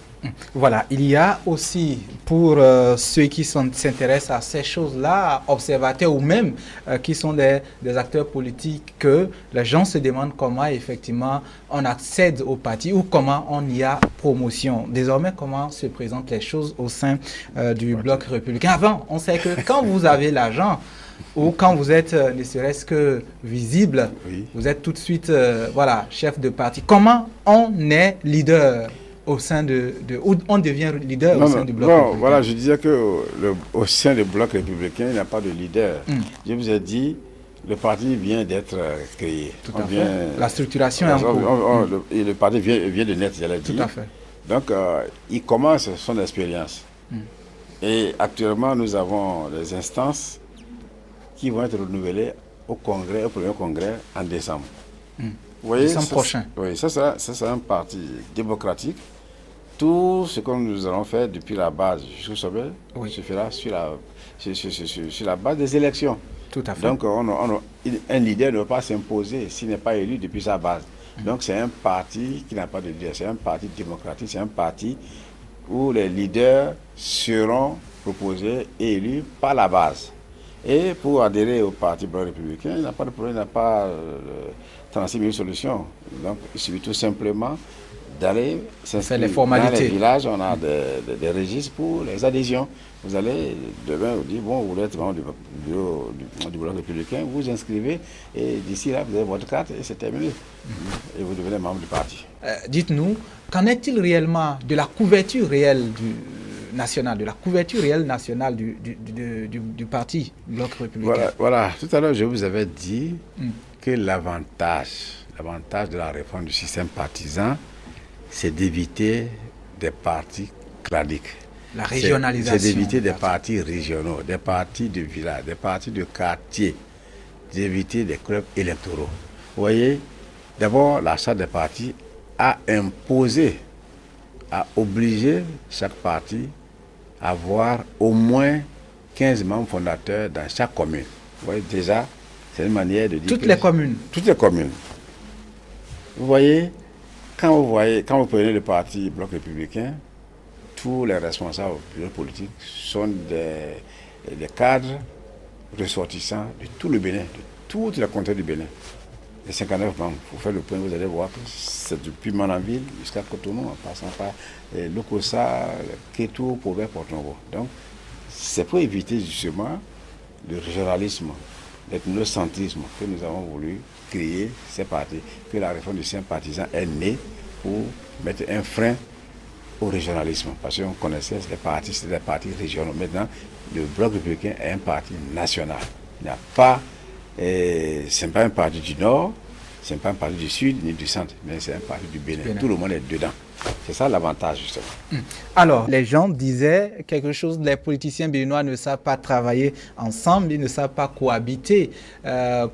Voilà, il y a aussi, pour ceux qui s'intéressent à ces choses-là, observateurs ou même qui sont des acteurs politiques, que les gens se demandent comment effectivement on accède au parti ou comment on y a promotion. Désormais, comment se présentent les choses au sein du bloc républicain. Avant, on sait que quand vous avez l'argent, ou quand vous êtes ne serait-ce que visible, Oui. vous êtes tout de suite voilà, chef de parti. Comment on est leader au sein où on devient leader au sein du bloc républicain? Voilà, je disais que au sein du bloc républicain, il n'y a pas de leader. Je vous ai dit, le parti vient d'être créé. Tout à fait. La structuration est en cours. Et le parti vient de naître, j'allais dire. Tout à fait. Donc, il commence son expérience. Et actuellement, nous avons des instances qui vont être renouvelées au premier congrès en décembre. Vous voyez, décembre prochain. Oui, ça c'est un parti démocratique. Tout ce que nous allons faire depuis la base jusqu'au sommet se fera sur la base des élections. Tout à fait. Donc, un leader ne va pas s'imposer s'il n'est pas élu depuis sa base. Donc, c'est un parti qui n'a pas de leader. C'est un parti démocratique. C'est un parti où les leaders seront proposés et élus par la base. Et pour adhérer au parti bloc républicain, il n'y a pas de problème, il n'y a pas 36 000 solutions. Donc, il suffit tout simplement d'aller faire les formalités. Dans les villages, on a des registres pour les adhésions. Vous allez demain vous dire, bon, vous voulez être membre du bloc républicain, vous inscrivez et d'ici là, vous avez votre carte et c'est terminé. Et vous devenez membre du parti. Dites-nous, qu'en est-il réellement de la couverture réelle nationale, du parti bloc républicain? Voilà. Tout à l'heure, je vous avais dit que l'avantage de la réforme du système partisan, c'est d'éviter des partis claniques. La régionalisation. C'est d'éviter des partis régionaux, des partis de village, des partis de quartier, d'éviter des clubs électoraux. Vous voyez, d'abord, la charte des partis a imposé, a obligé chaque parti à avoir au moins 15 membres fondateurs dans chaque commune. Vous voyez, déjà, c'est une manière de dire... Toutes les communes. Vous voyez, quand vous prenez le parti bloc républicain, tous les responsables politiques sont des cadres ressortissants de tout le Bénin, de toutes les contrées du Bénin. Les 59 membres, pour faire le point, vous allez voir que c'est depuis Mananville jusqu'à Cotonou, en passant par Lokossa, Kétou, Pauvert, Porto-Novo. Donc, c'est pour éviter justement le régionalisme, l'ethnocentrisme que nous avons voulu créer ces partis, que la réforme du système partisan est née pour mettre un frein au régionalisme. Parce qu'on connaissait les partis, c'était des partis régionaux. Maintenant, le bloc républicain est un parti national. Il n'y a pas, ce n'est pas un parti du Nord, ce n'est pas un parti du Sud ni du Centre, mais c'est un parti du Bénin. Tout le monde est dedans. C'est ça l'avantage, justement. Alors, les gens disaient quelque chose, les politiciens béninois ne savent pas travailler ensemble, ils ne savent pas cohabiter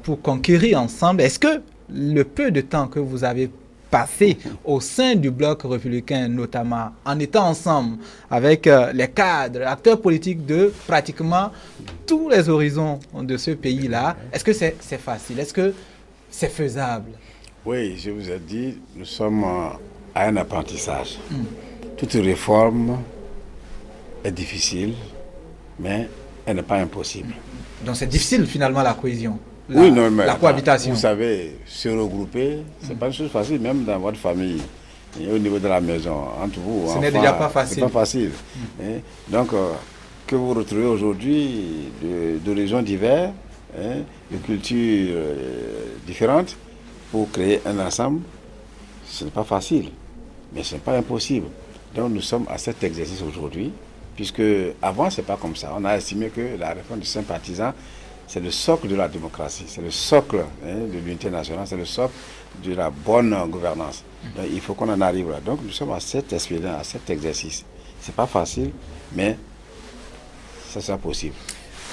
pour conquérir ensemble. Est-ce que le peu de temps que vous avez passé au sein du bloc républicain, notamment en étant ensemble avec les cadres, acteurs politiques de pratiquement tous les horizons de ce pays-là, est-ce que c'est facile? Est-ce que c'est faisable? Oui, je vous ai dit, nous sommes à un apprentissage. Toute réforme est difficile, mais elle n'est pas impossible. Donc c'est difficile finalement la cohésion, la cohabitation. Vous savez, se regrouper, ce n'est pas une chose facile, même dans votre famille, et au niveau de la maison, entre vous. Ce n'est déjà pas facile. C'est pas facile. Donc, que vous retrouvez aujourd'hui d'horizons divers, de cultures différentes, pour créer un ensemble, ce n'est pas facile, mais ce n'est pas impossible. Donc nous sommes à cet exercice aujourd'hui, puisque avant ce n'est pas comme ça. On a estimé que la réforme du système partisan, c'est le socle de la démocratie, c'est le socle de l'unité nationale, c'est le socle de la bonne gouvernance. Donc, il faut qu'on en arrive là. Donc nous sommes à cette expérience, à cet exercice. Ce n'est pas facile, mais ça sera possible.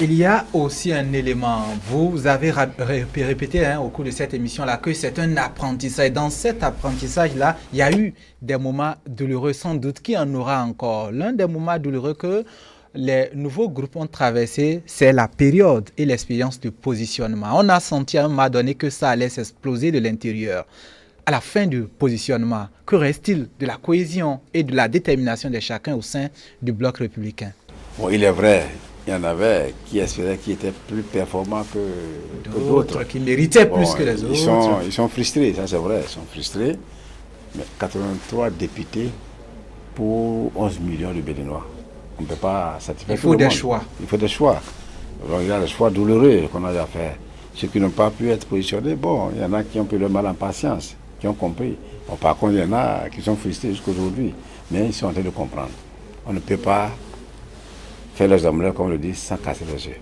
Il y a aussi un élément, vous avez répété au cours de cette émission-là que c'est un apprentissage. Dans cet apprentissage-là, il y a eu des moments douloureux, sans doute qu'il y en aura encore. L'un des moments douloureux que les nouveaux groupes ont traversé, c'est la période et l'expérience de positionnement. On a senti à un moment donné que ça allait s'exploser de l'intérieur. à la fin du positionnement, que reste-t-il de la cohésion et de la détermination de chacun au sein du bloc républicain? Bon, il est vrai, il y en avait qui espéraient qu'ils étaient plus performants que d'autres. Qui méritaient plus que les autres. Ils sont frustrés, ça c'est vrai, ils sont frustrés. Mais 83 députés pour 11 millions de Béninois. On ne peut pas satisfaire tout le monde. Il faut des choix. Il faut des choix. Donc, il y a des choix douloureux qu'on a à faire. Ceux qui n'ont pas pu être positionnés, bon, il y en a qui ont pris le mal en patience, qui ont compris. Bon, par contre, il y en a qui sont frustrés jusqu'aujourd'hui, mais ils sont en train de comprendre. On ne peut pas faire les omelettes, comme on le dit, sans casser les œufs.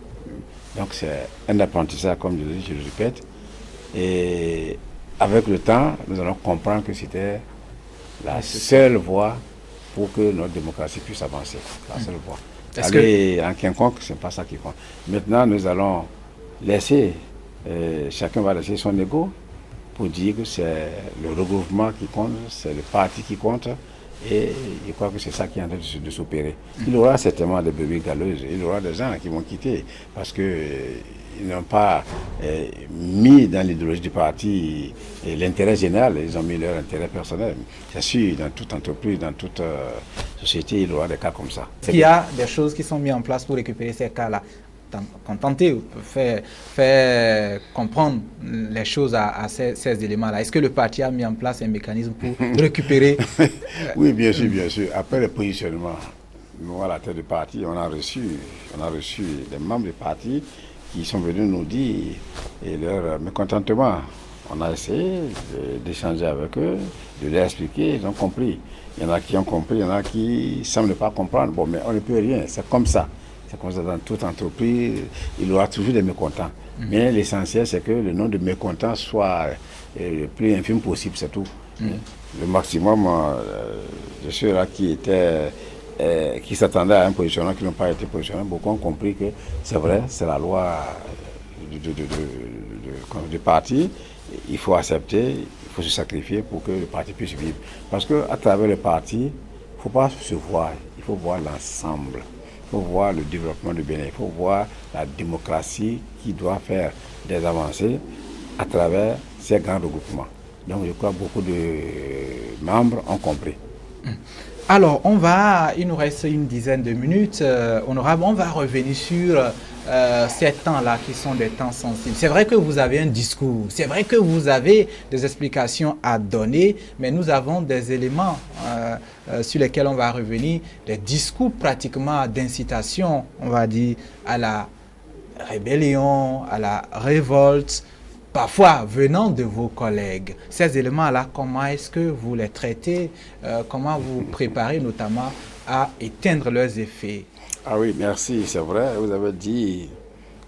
Donc c'est un apprentissage, comme je le dis, je le répète. Et avec le temps, nous allons comprendre que c'était la seule voie pour que notre démocratie puisse avancer. La seule voie. Aller en quiconque, ce n'est pas ça qui compte. Maintenant, nous allons laisser, chacun va laisser son ego pour dire que c'est le regroupement qui compte, c'est le parti qui compte. Et je crois que c'est ça qui est en train de s'opérer. Il y aura certainement des bébés galeuses, il y aura des gens qui vont quitter parce qu'ils n'ont pas mis dans l'idéologie du parti l'intérêt général, ils ont mis leur intérêt personnel. C'est sûr, dans toute entreprise, dans toute société, il y aura des cas comme ça. Il y a des choses qui sont mises en place pour récupérer ces cas-là. Contenter, faire comprendre les choses à ces éléments-là. Est-ce que le parti a mis en place un mécanisme pour récupérer Oui, bien sûr, bien sûr. Après le positionnement, nous, à la tête du parti, on a reçu des membres du parti qui sont venus nous dire leur mécontentement. On a essayé d'échanger avec eux, de leur expliquer, ils ont compris. Il y en a qui ont compris, il y en a qui ne semblent pas comprendre. Bon, mais on ne peut rien, c'est comme ça. C'est comme ça dans toute entreprise, il y aura toujours des mécontents. Mais l'essentiel, c'est que le nombre de mécontents soit le plus infime possible, c'est tout. Le maximum de ceux-là qui s'attendaient à un positionnement, qui n'ont pas été positionnés, beaucoup ont compris que c'est vrai, c'est la loi du parti. Il faut accepter, il faut se sacrifier pour que le parti puisse vivre. Parce qu'à travers le parti, il ne faut pas se voir, il faut voir l'ensemble. Il faut voir le développement du Bénin, il faut voir la démocratie qui doit faire des avancées à travers ces grands regroupements. Donc je crois que beaucoup de membres ont compris. Alors, il nous reste une dizaine de minutes, honorable, on va revenir sur ces temps-là qui sont des temps sensibles. C'est vrai que vous avez un discours, c'est vrai que vous avez des explications à donner, mais nous avons des éléments sur lesquels on va revenir, des discours pratiquement d'incitation, on va dire, à la rébellion, à la révolte, parfois venant de vos collègues. Ces éléments-là, comment est-ce que vous les traitez, comment vous préparez notamment à éteindre leurs effets? Ah oui, merci, c'est vrai, vous avez dit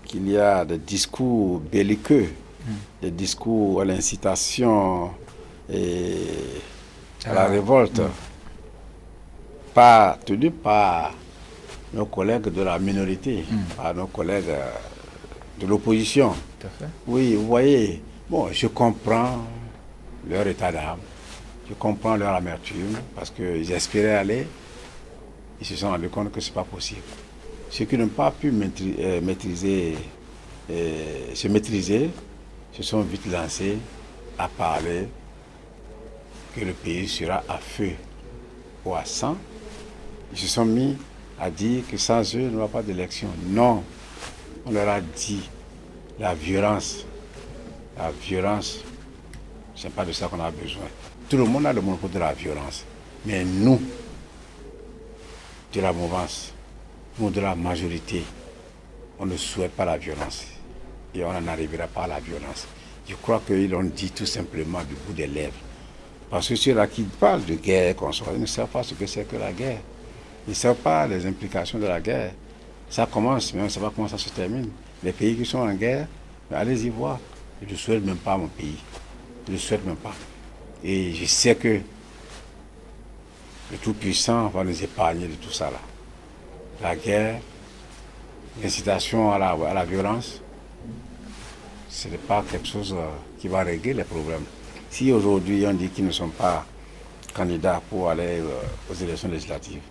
qu'il y a des discours belliqueux, des discours à l'incitation et à la révolte, pas tenus par nos collègues de la minorité, par nos collègues de l'opposition. Oui, vous voyez, bon, je comprends leur état d'âme, je comprends leur amertume, parce qu'ils espéraient aller, ils se sont rendus compte que ce n'est pas possible. Ceux qui n'ont pas pu se maîtriser, se sont vite lancés à parler que le pays sera à feu ou à sang. Ils se sont mis à dire que sans eux, il n'y aura pas d'élection. Non, on leur a dit la violence, ce n'est pas de ça qu'on a besoin. Tout le monde a le monopole de la violence. Mais nous, de la mouvance, nous de la majorité, on ne souhaite pas la violence. Et on n'en arrivera pas à la violence. Je crois qu'ils l'ont dit tout simplement du bout des lèvres. Parce que ceux-là qui parlent de guerre, ils ne savent pas ce que c'est que la guerre. Ils ne savent pas les implications de la guerre. Ça commence, mais on ne sait pas comment ça se termine. Les pays qui sont en guerre, allez-y voir. Je ne souhaite même pas mon pays. Je ne souhaite même pas. Et je sais que le Tout-Puissant va nous épargner de tout ça là. La guerre, l'incitation à la violence, ce n'est pas quelque chose qui va régler les problèmes. Si aujourd'hui on dit qu'ils ne sont pas candidats pour aller aux élections législatives,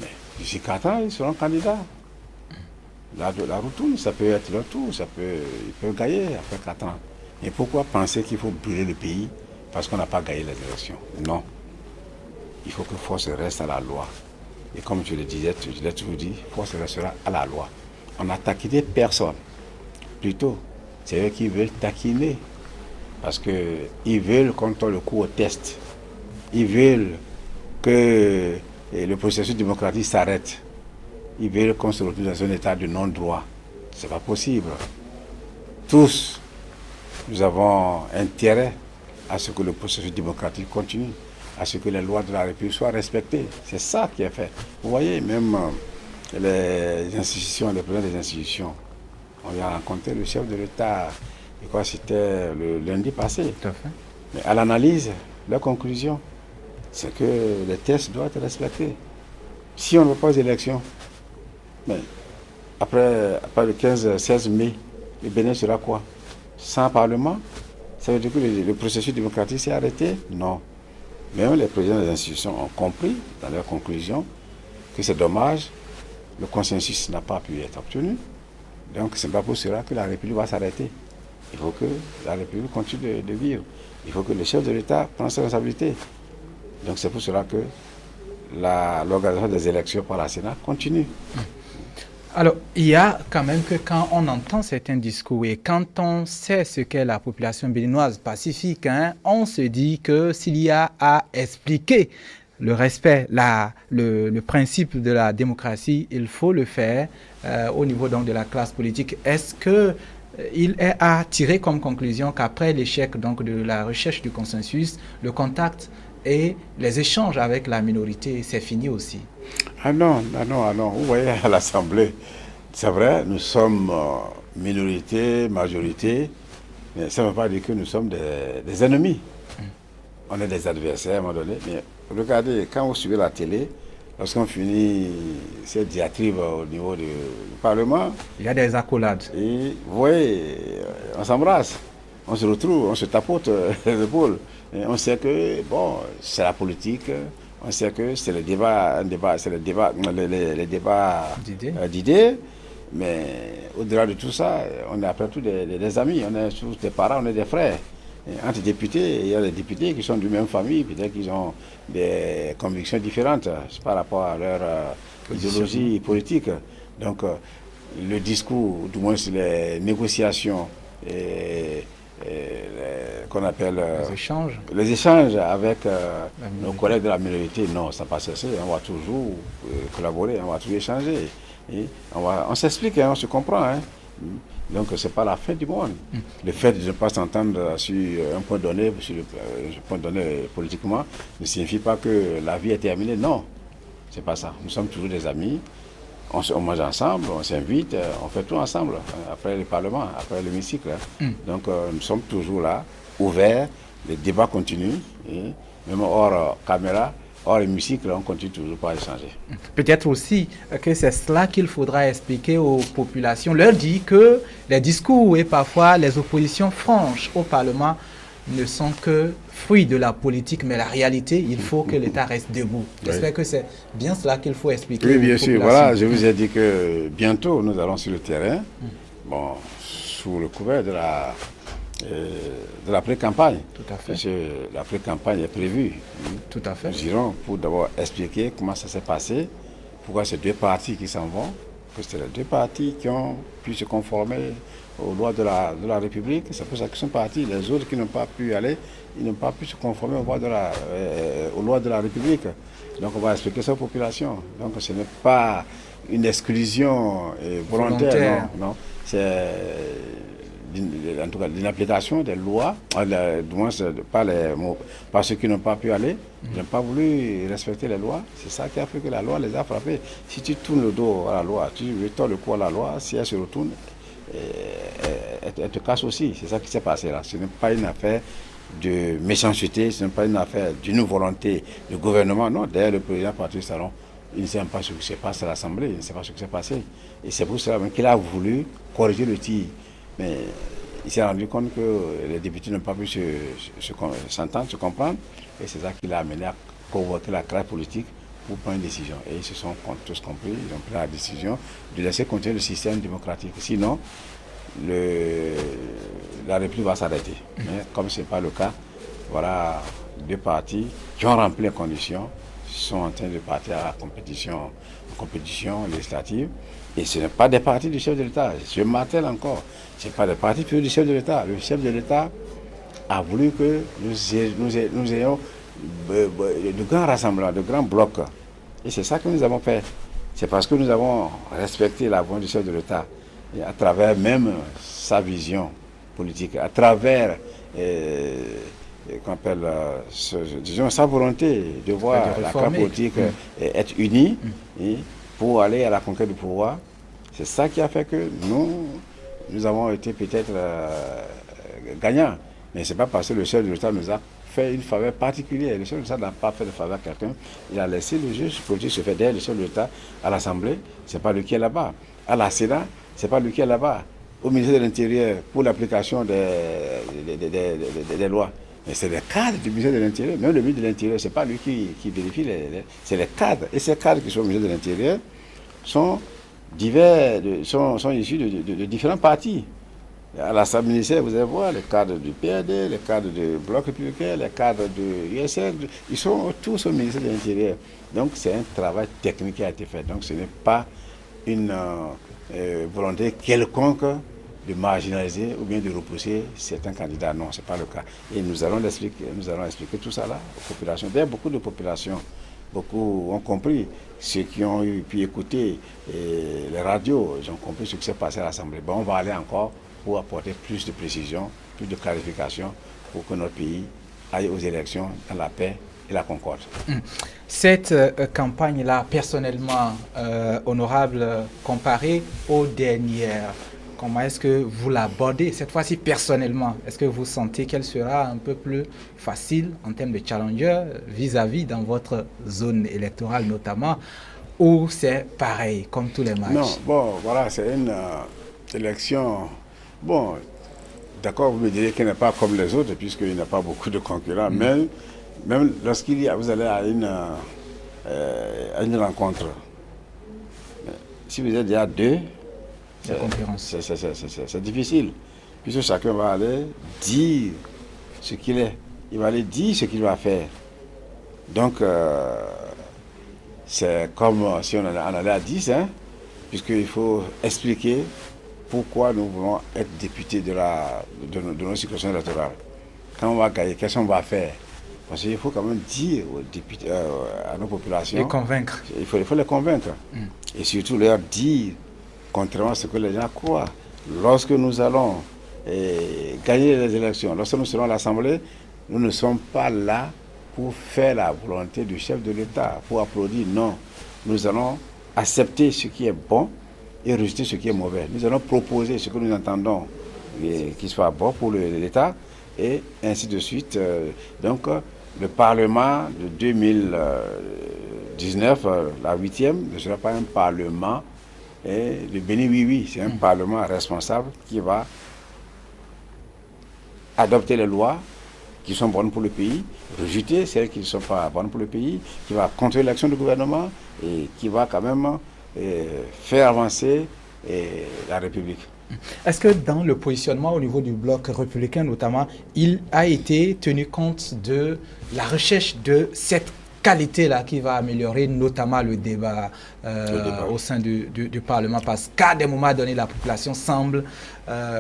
mais d'ici 4 ans, ils seront candidats. La retourne, ça peut être leur tour, ils peuvent gagner après 4 ans. Et pourquoi penser qu'il faut brûler le pays parce qu'on n'a pas gagné les élections. Non. Il faut que force reste à la loi. Et comme je le disais, je l'ai toujours dit, force restera à la loi. On n'a taquiné personne. Plutôt, c'est eux qui veulent taquiner. Parce qu'ils veulent qu'on donne le coup au test. Ils veulent que le processus démocratique s'arrête. Ils veulent qu'on se retrouve dans un état de non-droit. Ce n'est pas possible. Tous, nous avons intérêt à ce que le processus démocratique continue, à ce que les lois de la République soient respectées. C'est ça qui est fait. Vous voyez, même les institutions, les présidents des institutions, on a rencontré le chef de l'État, je crois que c'était le lundi passé. Tout à fait. Mais à l'analyse, la conclusion, c'est que les tests doivent être respectés. Si on ne veut pas les élections, mais après le 15-16 mai, le Bénin sera quoi? Sans Parlement? Ça veut dire que le processus démocratique s'est arrêté? Non. Même les présidents des institutions ont compris, dans leur conclusion, que c'est dommage, le consensus n'a pas pu être obtenu. Donc c'est pas pour cela que la République va s'arrêter. Il faut que la République continue de vivre. Il faut que le chef de l'État prenne ses responsabilités. Donc c'est pour cela que l'organisation des élections par la Sénat continue. Alors, il y a quand même que quand on entend certains discours et quand on sait ce qu'est la population béninoise pacifique, on se dit que s'il y a à expliquer le respect, le principe de la démocratie, il faut le faire au niveau donc de la classe politique. Est-ce que il est à tirer comme conclusion qu'après l'échec donc de la recherche du consensus, le contact et les échanges avec la minorité, c'est fini aussi? Ah non. Vous voyez, à l'Assemblée, c'est vrai, nous sommes minorité, majorité, mais ça ne veut pas dire que nous sommes des ennemis. On est des adversaires à un moment donné. Mais regardez, quand vous suivez la télé, lorsqu'on finit cette diatribe au niveau du Parlement, il y a des accolades. Et vous voyez, on s'embrasse, on se retrouve, on se tapote les épaules. Et on sait que, bon, c'est la politique, on sait que c'est les débats d'idées, mais au-delà de tout ça, on est après tout des amis, on est tous des parents, on est des frères. Et entre députés, il y a des députés qui sont d'une même famille, peut-être qu'ils ont des convictions différentes par rapport à leur idéologie politique. Donc, le discours, du moins les négociations qu'on appelle les échanges avec nos collègues de la minorité, non, ça n'a pas cessé. On va toujours collaborer, on va toujours échanger. Et on s'explique, on se comprend. Donc ce n'est pas la fin du monde. Le fait de ne pas s'entendre sur un point donné, politiquement, ne signifie pas que la vie est terminée. Non, c'est pas ça. Nous sommes toujours des amis. On mange ensemble, on s'invite, on fait tout ensemble, après le Parlement, après l'hémicycle. Donc nous sommes toujours là, ouverts, les débats continuent, et même hors caméra, hors hémicycle, on continue toujours par échanger. Peut-être aussi que c'est cela qu'il faudra expliquer aux populations, leur dire que les discours et parfois les oppositions franches au Parlement ne sont que fruits de la politique, mais la réalité, il faut que l'État reste debout. J'espère que c'est bien cela qu'il faut expliquer. Oui, bien sûr. Voilà, je vous ai dit que bientôt, nous allons sur le terrain, bon, sous le couvert de la pré-campagne. Tout à fait. Parce que la pré-campagne est prévue. Tout à fait. Nous irons pour d'abord expliquer comment ça s'est passé, pourquoi ces deux partis qui s'en vont, que c'est les deux partis qui ont pu se conformer aux lois de la République. C'est pour ça qu'ils sont partis. Les autres qui n'ont pas pu aller, ils n'ont pas pu se conformer aux lois de la République. Donc on va expliquer ça aux populations. Donc ce n'est pas une exclusion volontaire. Non. C'est en tout cas l'inapplication des lois, du moins par ceux qui n'ont pas pu aller, ils n'ont pas voulu respecter les lois. C'est ça qui a fait que la loi les a frappés. Si tu tournes le dos à la loi, tu tords le cou à la loi, si elle se retourne, elle te casse aussi. C'est ça qui s'est passé là. Ce n'est pas une affaire de méchanceté, ce n'est pas une affaire d'une volonté du gouvernement. Non, d'ailleurs le président Patrice Talon, il ne sait pas ce qui s'est passé à l'Assemblée, il ne sait pas ce qui s'est passé. Et c'est pour cela qu'il a voulu corriger le tir. Mais il s'est rendu compte que les députés n'ont pas pu s'entendre, se comprendre. Et c'est ça qui l'a amené à convoquer la classe politique pour prendre une décision. Et ils se sont tous compris, ils ont pris la décision de laisser continuer le système démocratique. Sinon, la République va s'arrêter. Mais comme ce n'est pas le cas, voilà, deux partis qui ont rempli les conditions, sont en train de partir à la compétition législative. Et ce n'est pas des partis du chef de l'État. Je m'attelle encore. Ce n'est pas des partis du chef de l'État. Le chef de l'État a voulu que nous ayons de grands rassemblements, de grands blocs. Et c'est ça que nous avons fait. C'est parce que nous avons respecté la volonté du chef de l'État, et à travers même sa vision politique, à travers qu'on appelle, disons, sa volonté de voir la classe politique être unie et pour aller à la conquête du pouvoir. C'est ça qui a fait que nous avons été peut-être gagnants. Mais ce n'est pas parce que le chef de l'État nous a fait une faveur particulière. Le chef de l'État n'a pas fait de faveur à quelqu'un. Il a laissé le juge politique se faire derrière le chef de l'État. À l'Assemblée, ce n'est pas lui qui est là-bas. À la Sénat, ce n'est pas lui qui est là-bas. Au ministère de l'Intérieur, pour l'application des lois. Mais c'est les cadres du ministère de l'Intérieur. Même le ministre de l'Intérieur, ce n'est pas lui qui vérifie. C'est les cadres. Et ces cadres qui sont au ministère de l'Intérieur sont issus de différents partis. À l'Assemblée ministérielle, vous allez voir les cadres du PRD, les cadres du Bloc républicain, les cadres de l'USR, ils sont tous au ministère de l'Intérieur. Donc c'est un travail technique qui a été fait. Donc ce n'est pas une volonté quelconque de marginaliser ou bien de repousser certains candidats. Non, ce n'est pas le cas. Et nous allons expliquer tout ça là aux populations. D'ailleurs, beaucoup de populations, beaucoup ont compris. Ceux qui ont pu écouter les radios, ils ont compris ce qui s'est passé à l'Assemblée. Bon, on va aller encore pour apporter plus de précision, plus de clarification pour que notre pays aille aux élections dans la paix et la concorde. Cette campagne-là, personnellement, honorable, comparée aux dernières, comment est-ce que vous l'abordez cette fois-ci personnellement? Est-ce que vous sentez qu'elle sera un peu plus facile en termes de challenger vis-à-vis dans votre zone électorale notamment, ou c'est pareil comme tous les matchs? Non, bon, voilà, c'est une élection. Bon, d'accord, vous me direz qu'elle n'est pas comme les autres, puisqu'il n'y a pas beaucoup de concurrents, mais même vous allez à une rencontre, si vous êtes déjà deux, c'est difficile, puisque chacun va aller dire ce qu'il est, il va aller dire ce qu'il va faire. Donc, c'est comme si on allait à 10, hein, puisqu'il faut expliquer pourquoi nous voulons être députés de nos circonscriptions électorales. Quand on va gagner, qu'est-ce qu'on va faire? Parce qu'il faut quand même dire aux députés, à nos populations. Les convaincre. Il faut les convaincre. Et surtout leur dire, contrairement à ce que les gens croient, lorsque nous allons gagner les élections, lorsque nous serons à l'Assemblée, nous ne sommes pas là pour faire la volonté du chef de l'État, pour applaudir. Non, nous allons accepter ce qui est bon et rejeter ce qui est mauvais. Nous allons proposer ce que nous entendons qui soit bon pour l'État et ainsi de suite. Donc, le Parlement de 2019, la 8e, ne sera pas un Parlement de béni oui-oui. C'est un Parlement responsable qui va adopter les lois qui sont bonnes pour le pays, rejeter celles qui ne sont pas bonnes pour le pays, qui va contrôler l'action du gouvernement et qui va quand même faire avancer la République. Est-ce que dans le positionnement au niveau du bloc républicain notamment, il a été tenu compte de la recherche de cette qualité-là qui va améliorer notamment le débat au sein du Parlement, parce qu'à des moments donnés, la population semble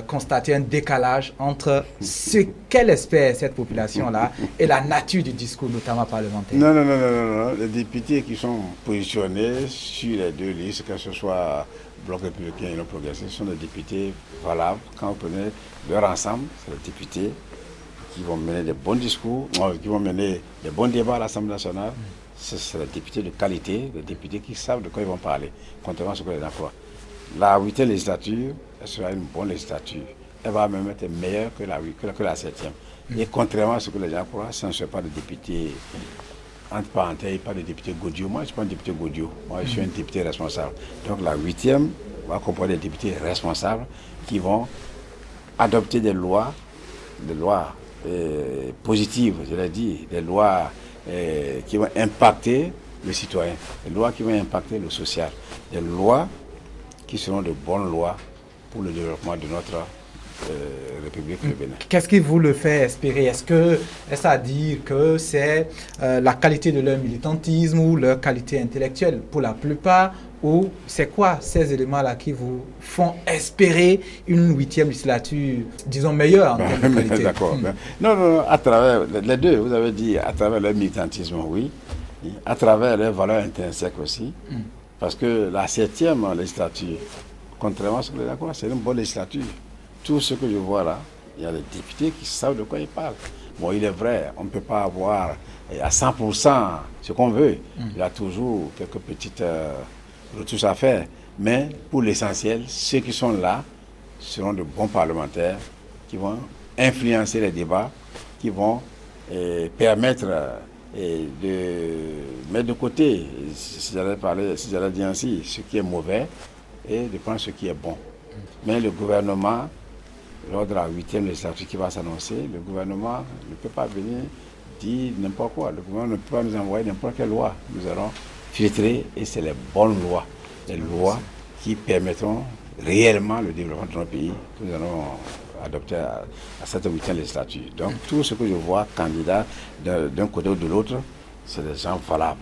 constater un décalage entre ce qu'elle espère, cette population-là, et la nature du discours, notamment parlementaire. Non. Les députés qui sont positionnés sur les deux listes, que ce soit Bloc républicain et non progressiste, sont des députés valables. Quand vous prenez leur ensemble, c'est des députés qui vont mener des bons discours, qui vont mener des bons débats à l'Assemblée nationale. C'est des députés de qualité, des députés qui savent de quoi ils vont parler, contrairement à ce que les gens croient. La 8e législature, elle sera une bonne législature. Elle va même être meilleure que la 7e. Et contrairement à ce que les gens croient, ce ne sont pas des députés, entre parenthèses, pas des députés Gaudio. Moi, je ne suis pas un député Gaudio. Moi, je suis un député responsable. Donc la 8e va comprendre des députés responsables qui vont adopter des lois positives, je l'ai dit, des lois qui vont impacter le citoyen, des lois qui vont impacter le social, des lois qui seront de bonnes lois pour le développement de notre République du Bénin. Qu'est-ce qui vous le fait espérer? Est-ce à dire que c'est la qualité de leur militantisme ou leur qualité intellectuelle pour la plupart? Ou c'est quoi ces éléments-là qui vous font espérer une 8e législature, disons, meilleure en termes de qualité? D'accord. Non, à travers les deux, vous avez dit à travers le militantisme, oui, à travers les valeurs intrinsèques aussi, parce que la 7e législature, contrairement à ce que vous avez dit, c'est une bonne législature. Tout ce que je vois là, il y a des députés qui savent de quoi ils parlent. Bon, il est vrai, on ne peut pas avoir à 100% ce qu'on veut. Il y a toujours quelques petites retouches à faire. Mais pour l'essentiel, ceux qui sont là seront de bons parlementaires qui vont influencer les débats, qui vont permettre de mettre de côté, si j'allais dire ainsi, ce qui est mauvais et de prendre ce qui est bon. Mais le gouvernement, lors de la 8e législature qui va s'annoncer, le gouvernement ne peut pas venir dire n'importe quoi. Le gouvernement ne peut pas nous envoyer n'importe quelle loi. Nous allons filtrer et c'est les bonnes lois. Les lois qui permettront réellement le développement de notre pays que nous allons adopter à cette 8e législature. Donc tout ce que je vois candidat d'un côté ou de l'autre, c'est des gens valables.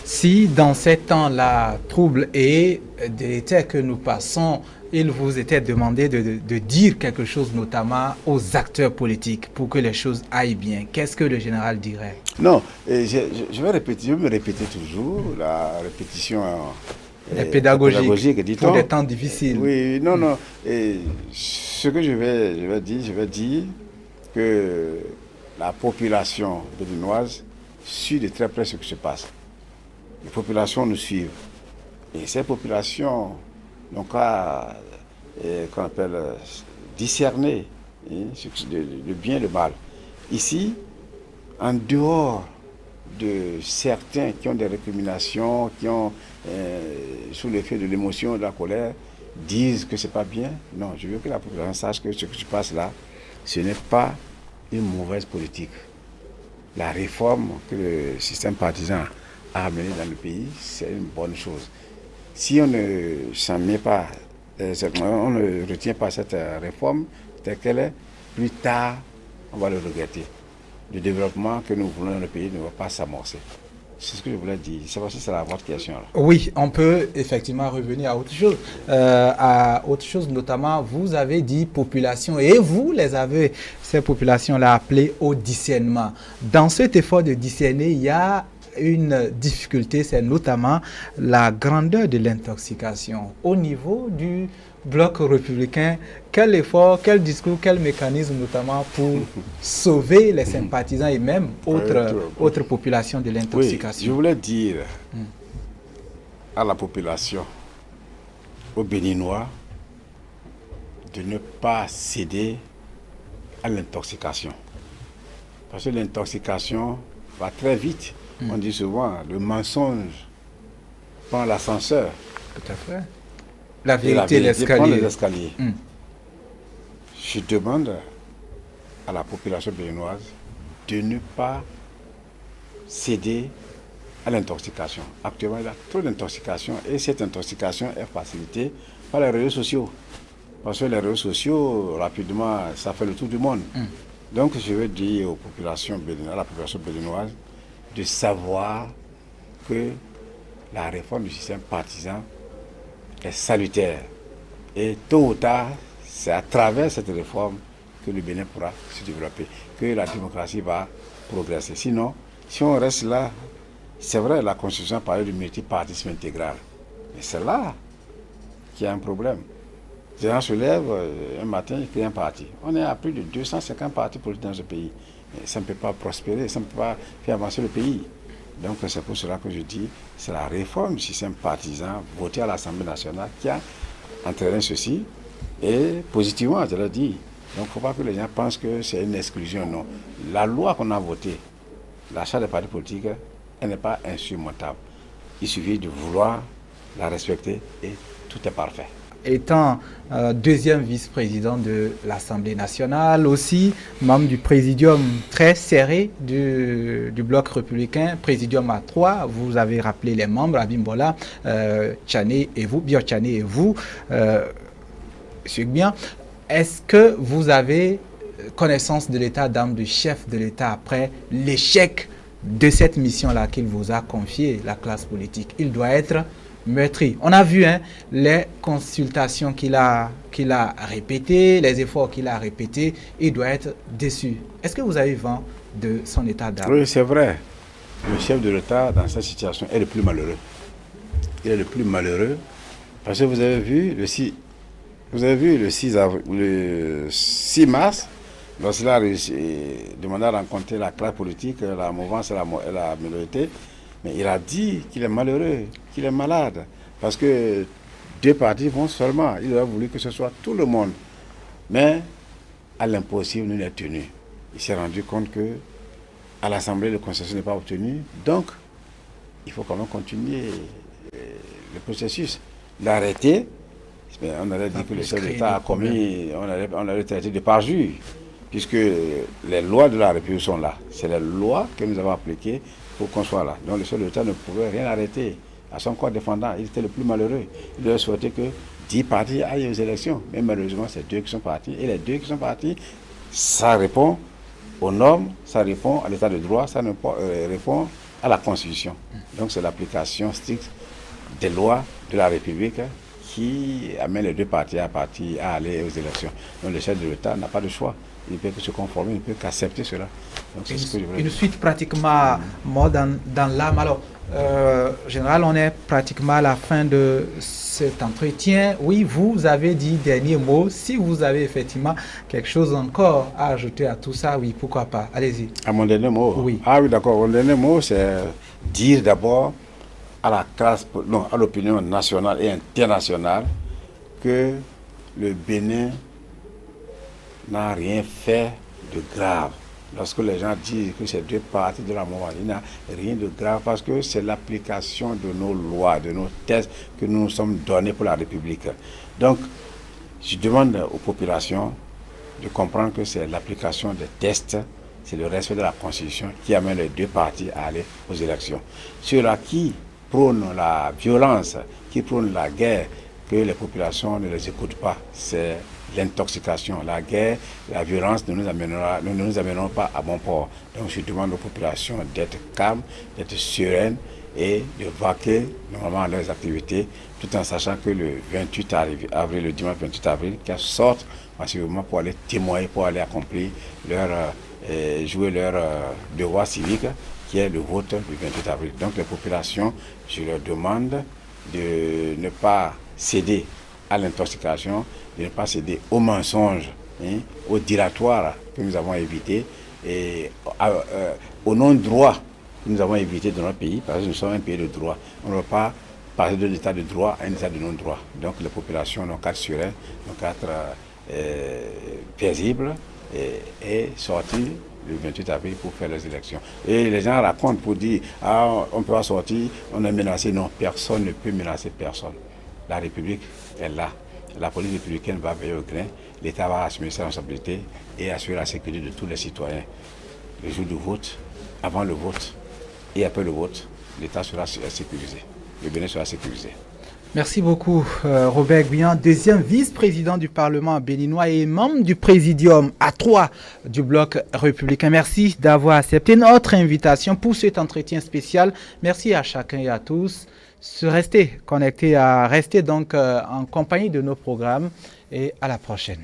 Si dans ces temps-là troubles et délétères que nous passons, il vous était demandé de dire quelque chose notamment aux acteurs politiques pour que les choses aillent bien, qu'est-ce que le général dirait? Non, je vais me répéter toujours, la répétition pédagogique pour des temps difficiles. Oui, non. Et ce que je vais dire que la population béninoise suit de très près ce qui se passe. Les populations nous suivent. Et ces populations n'ont qu'à qu'on appelle discerner le bien et le mal. Ici, en dehors de certains qui ont des récriminations, qui ont, sous l'effet de l'émotion, de la colère, disent que c'est pas bien. Non, je veux que la population sache que ce qui se passe là, ce n'est pas une mauvaise politique. La réforme que le système partisan a amenée dans le pays, c'est une bonne chose. Si on ne s'en met pas, on ne retient pas cette réforme telle qu'elle est, plus tard, on va le regretter. Le développement que nous voulons dans le pays ne va pas s'amorcer. C'est ce que je voulais dire. C'est parce que c'est la votre question. Là. Oui, on peut effectivement revenir à autre chose. Notamment, vous avez dit population et vous les avez, ces populations-là, appelées au discernement. Dans cet effort de discerner, il y a une difficulté, c'est notamment la grandeur de l'intoxication. Au niveau du bloc républicain, quel effort, quel discours, quel mécanisme notamment pour sauver les sympathisants et même autres populations de l'intoxication? Oui, je voulais dire à la population, aux Béninois, de ne pas céder à l'intoxication. Parce que l'intoxication va très vite. On dit souvent, le mensonge prend l'ascenseur. Tout à fait. La vérité prend les escaliers. Je demande à la population béninoise de ne pas céder à l'intoxication. Actuellement, il y a trop d'intoxication et cette intoxication est facilitée par les réseaux sociaux. Parce que les réseaux sociaux, rapidement, ça fait le tour du monde. Donc, je veux dire aux populations béninoises, à la population béninoise, de savoir que la réforme du système partisan est salutaire. Et tôt ou tard, c'est à travers cette réforme que le Bénin pourra se développer, que la démocratie va progresser. Sinon, si on reste là, c'est vrai, la Constitution parlait du multipartisme intégral. Mais c'est là qu'il y a un problème. Les gens se lèvent un matin et créent un parti. On est à plus de 250 partis politiques dans ce pays. Ça ne peut pas prospérer, ça ne peut pas faire avancer le pays. Donc c'est pour cela que je dis, c'est la réforme du système partisan votée à l'Assemblée nationale qui a entraîné ceci. Et positivement, je l'ai dit. Donc il ne faut pas que les gens pensent que c'est une exclusion. Non. La loi qu'on a votée, l'achat des partis politiques, elle n'est pas insurmontable. Il suffit de vouloir la respecter et tout est parfait. Étant deuxième vice-président de l'Assemblée nationale, aussi membre du présidium très serré du bloc républicain, présidium à 3, vous avez rappelé les membres, Abimbola, Tchané et vous, Bio Tchané et vous. Bien, est-ce que vous avez connaissance de l'état d'âme du chef de l'État après l'échec de cette mission-là qu'il vous a confiée, la classe politique? Il doit être meurtri. On a vu les consultations qu'il a répétées, les efforts qu'il a répétés. Il doit être déçu. Est-ce que vous avez vent de son état d'âme? Oui, c'est vrai. Le chef de l'État, dans cette situation, est le plus malheureux. Il est le plus malheureux parce que vous avez vu le 6 mars, lorsqu'il a demandé à rencontrer la classe politique, la mouvance et la minorité, mais il a dit qu'il est malheureux, qu'il est malade, parce que deux partis vont seulement. Il aurait voulu que ce soit tout le monde. Mais à l'impossible, nous l'avons tenu. Il s'est rendu compte que à l'Assemblée, le consensus n'est pas obtenu. Donc, il faut quand même continuer le processus. L'arrêter, on aurait dit que le chef d'État a commis, on aurait traité de parjure, puisque les lois de la République sont là. C'est les lois que nous avons appliquées pour qu'on soit là. Donc le chef de l'État ne pouvait rien arrêter à son corps défendant. Il était le plus malheureux. Il aurait souhaité que 10 partis aillent aux élections. Mais malheureusement, c'est 2 qui sont partis. Et les 2 qui sont partis, ça répond aux normes, ça répond à l'état de droit, ça répond à la Constitution. Donc c'est l'application stricte des lois de la République qui amène les 2 partis à aller aux élections. Donc le chef de l'État n'a pas de choix. Il ne peut que se conformer, il ne peut qu'accepter cela. Donc, une suite pratiquement mort dans l'âme. Alors, général, on est pratiquement à la fin de cet entretien. Oui, vous avez dit dernier mot. Si vous avez effectivement quelque chose encore à ajouter à tout ça, oui, pourquoi pas. Allez-y. À mon dernier mot? Oui. Ah oui, d'accord. Mon dernier mot, c'est dire d'abord à l'opinion nationale et internationale que le Bénin n'a rien fait de grave. Lorsque les gens disent que c'est 2 parties de la mouvance, il n'y a rien de grave parce que c'est l'application de nos lois, de nos tests que nous nous sommes donnés pour la République. Donc, je demande aux populations de comprendre que c'est l'application des tests, c'est le respect de la Constitution qui amène les 2 parties à aller aux élections. Ceux-là qui prônent la violence, qui prônent la guerre, que les populations ne les écoutent pas, c'est l'intoxication, la guerre, la violence ne nous amèneront pas à bon port. Donc je demande aux populations d'être calmes, d'être sereines et de vaquer normalement à leurs activités, tout en sachant que le 28 avril, le dimanche 28 avril, qu'elles sortent massivement pour aller témoigner, pour aller accomplir jouer leur devoir civique, qui est le vote du 28 avril. Donc les populations, je leur demande de ne pas céder à l'intoxication, de ne pas céder aux mensonges, aux dilatoires que nous avons évités et au non-droit que nous avons évité dans notre pays, parce que nous sommes un pays de droit. On ne va pas passer de l'état de droit à un état de non-droit. Donc les populations n'ont qu'à être sereines, n'ont qu'à être paisibles et sortir le 28 avril pour faire les élections. Et les gens racontent pour dire « Ah, on peut pas sortir, on est menacé ». Non, personne ne peut menacer personne. La République est là. La police républicaine va veiller au grain. L'État va assumer ses responsabilités et assurer la sécurité de tous les citoyens. Le jour du vote, avant le vote et après le vote, l'État sera sécurisé. Le Bénin sera sécurisé. Merci beaucoup, Robert Guyan, deuxième vice-président du Parlement béninois et membre du Présidium A3 du Bloc républicain. Merci d'avoir accepté notre invitation pour cet entretien spécial. Merci à chacun et à tous. Restez connectés, restez donc en compagnie de nos programmes et à la prochaine.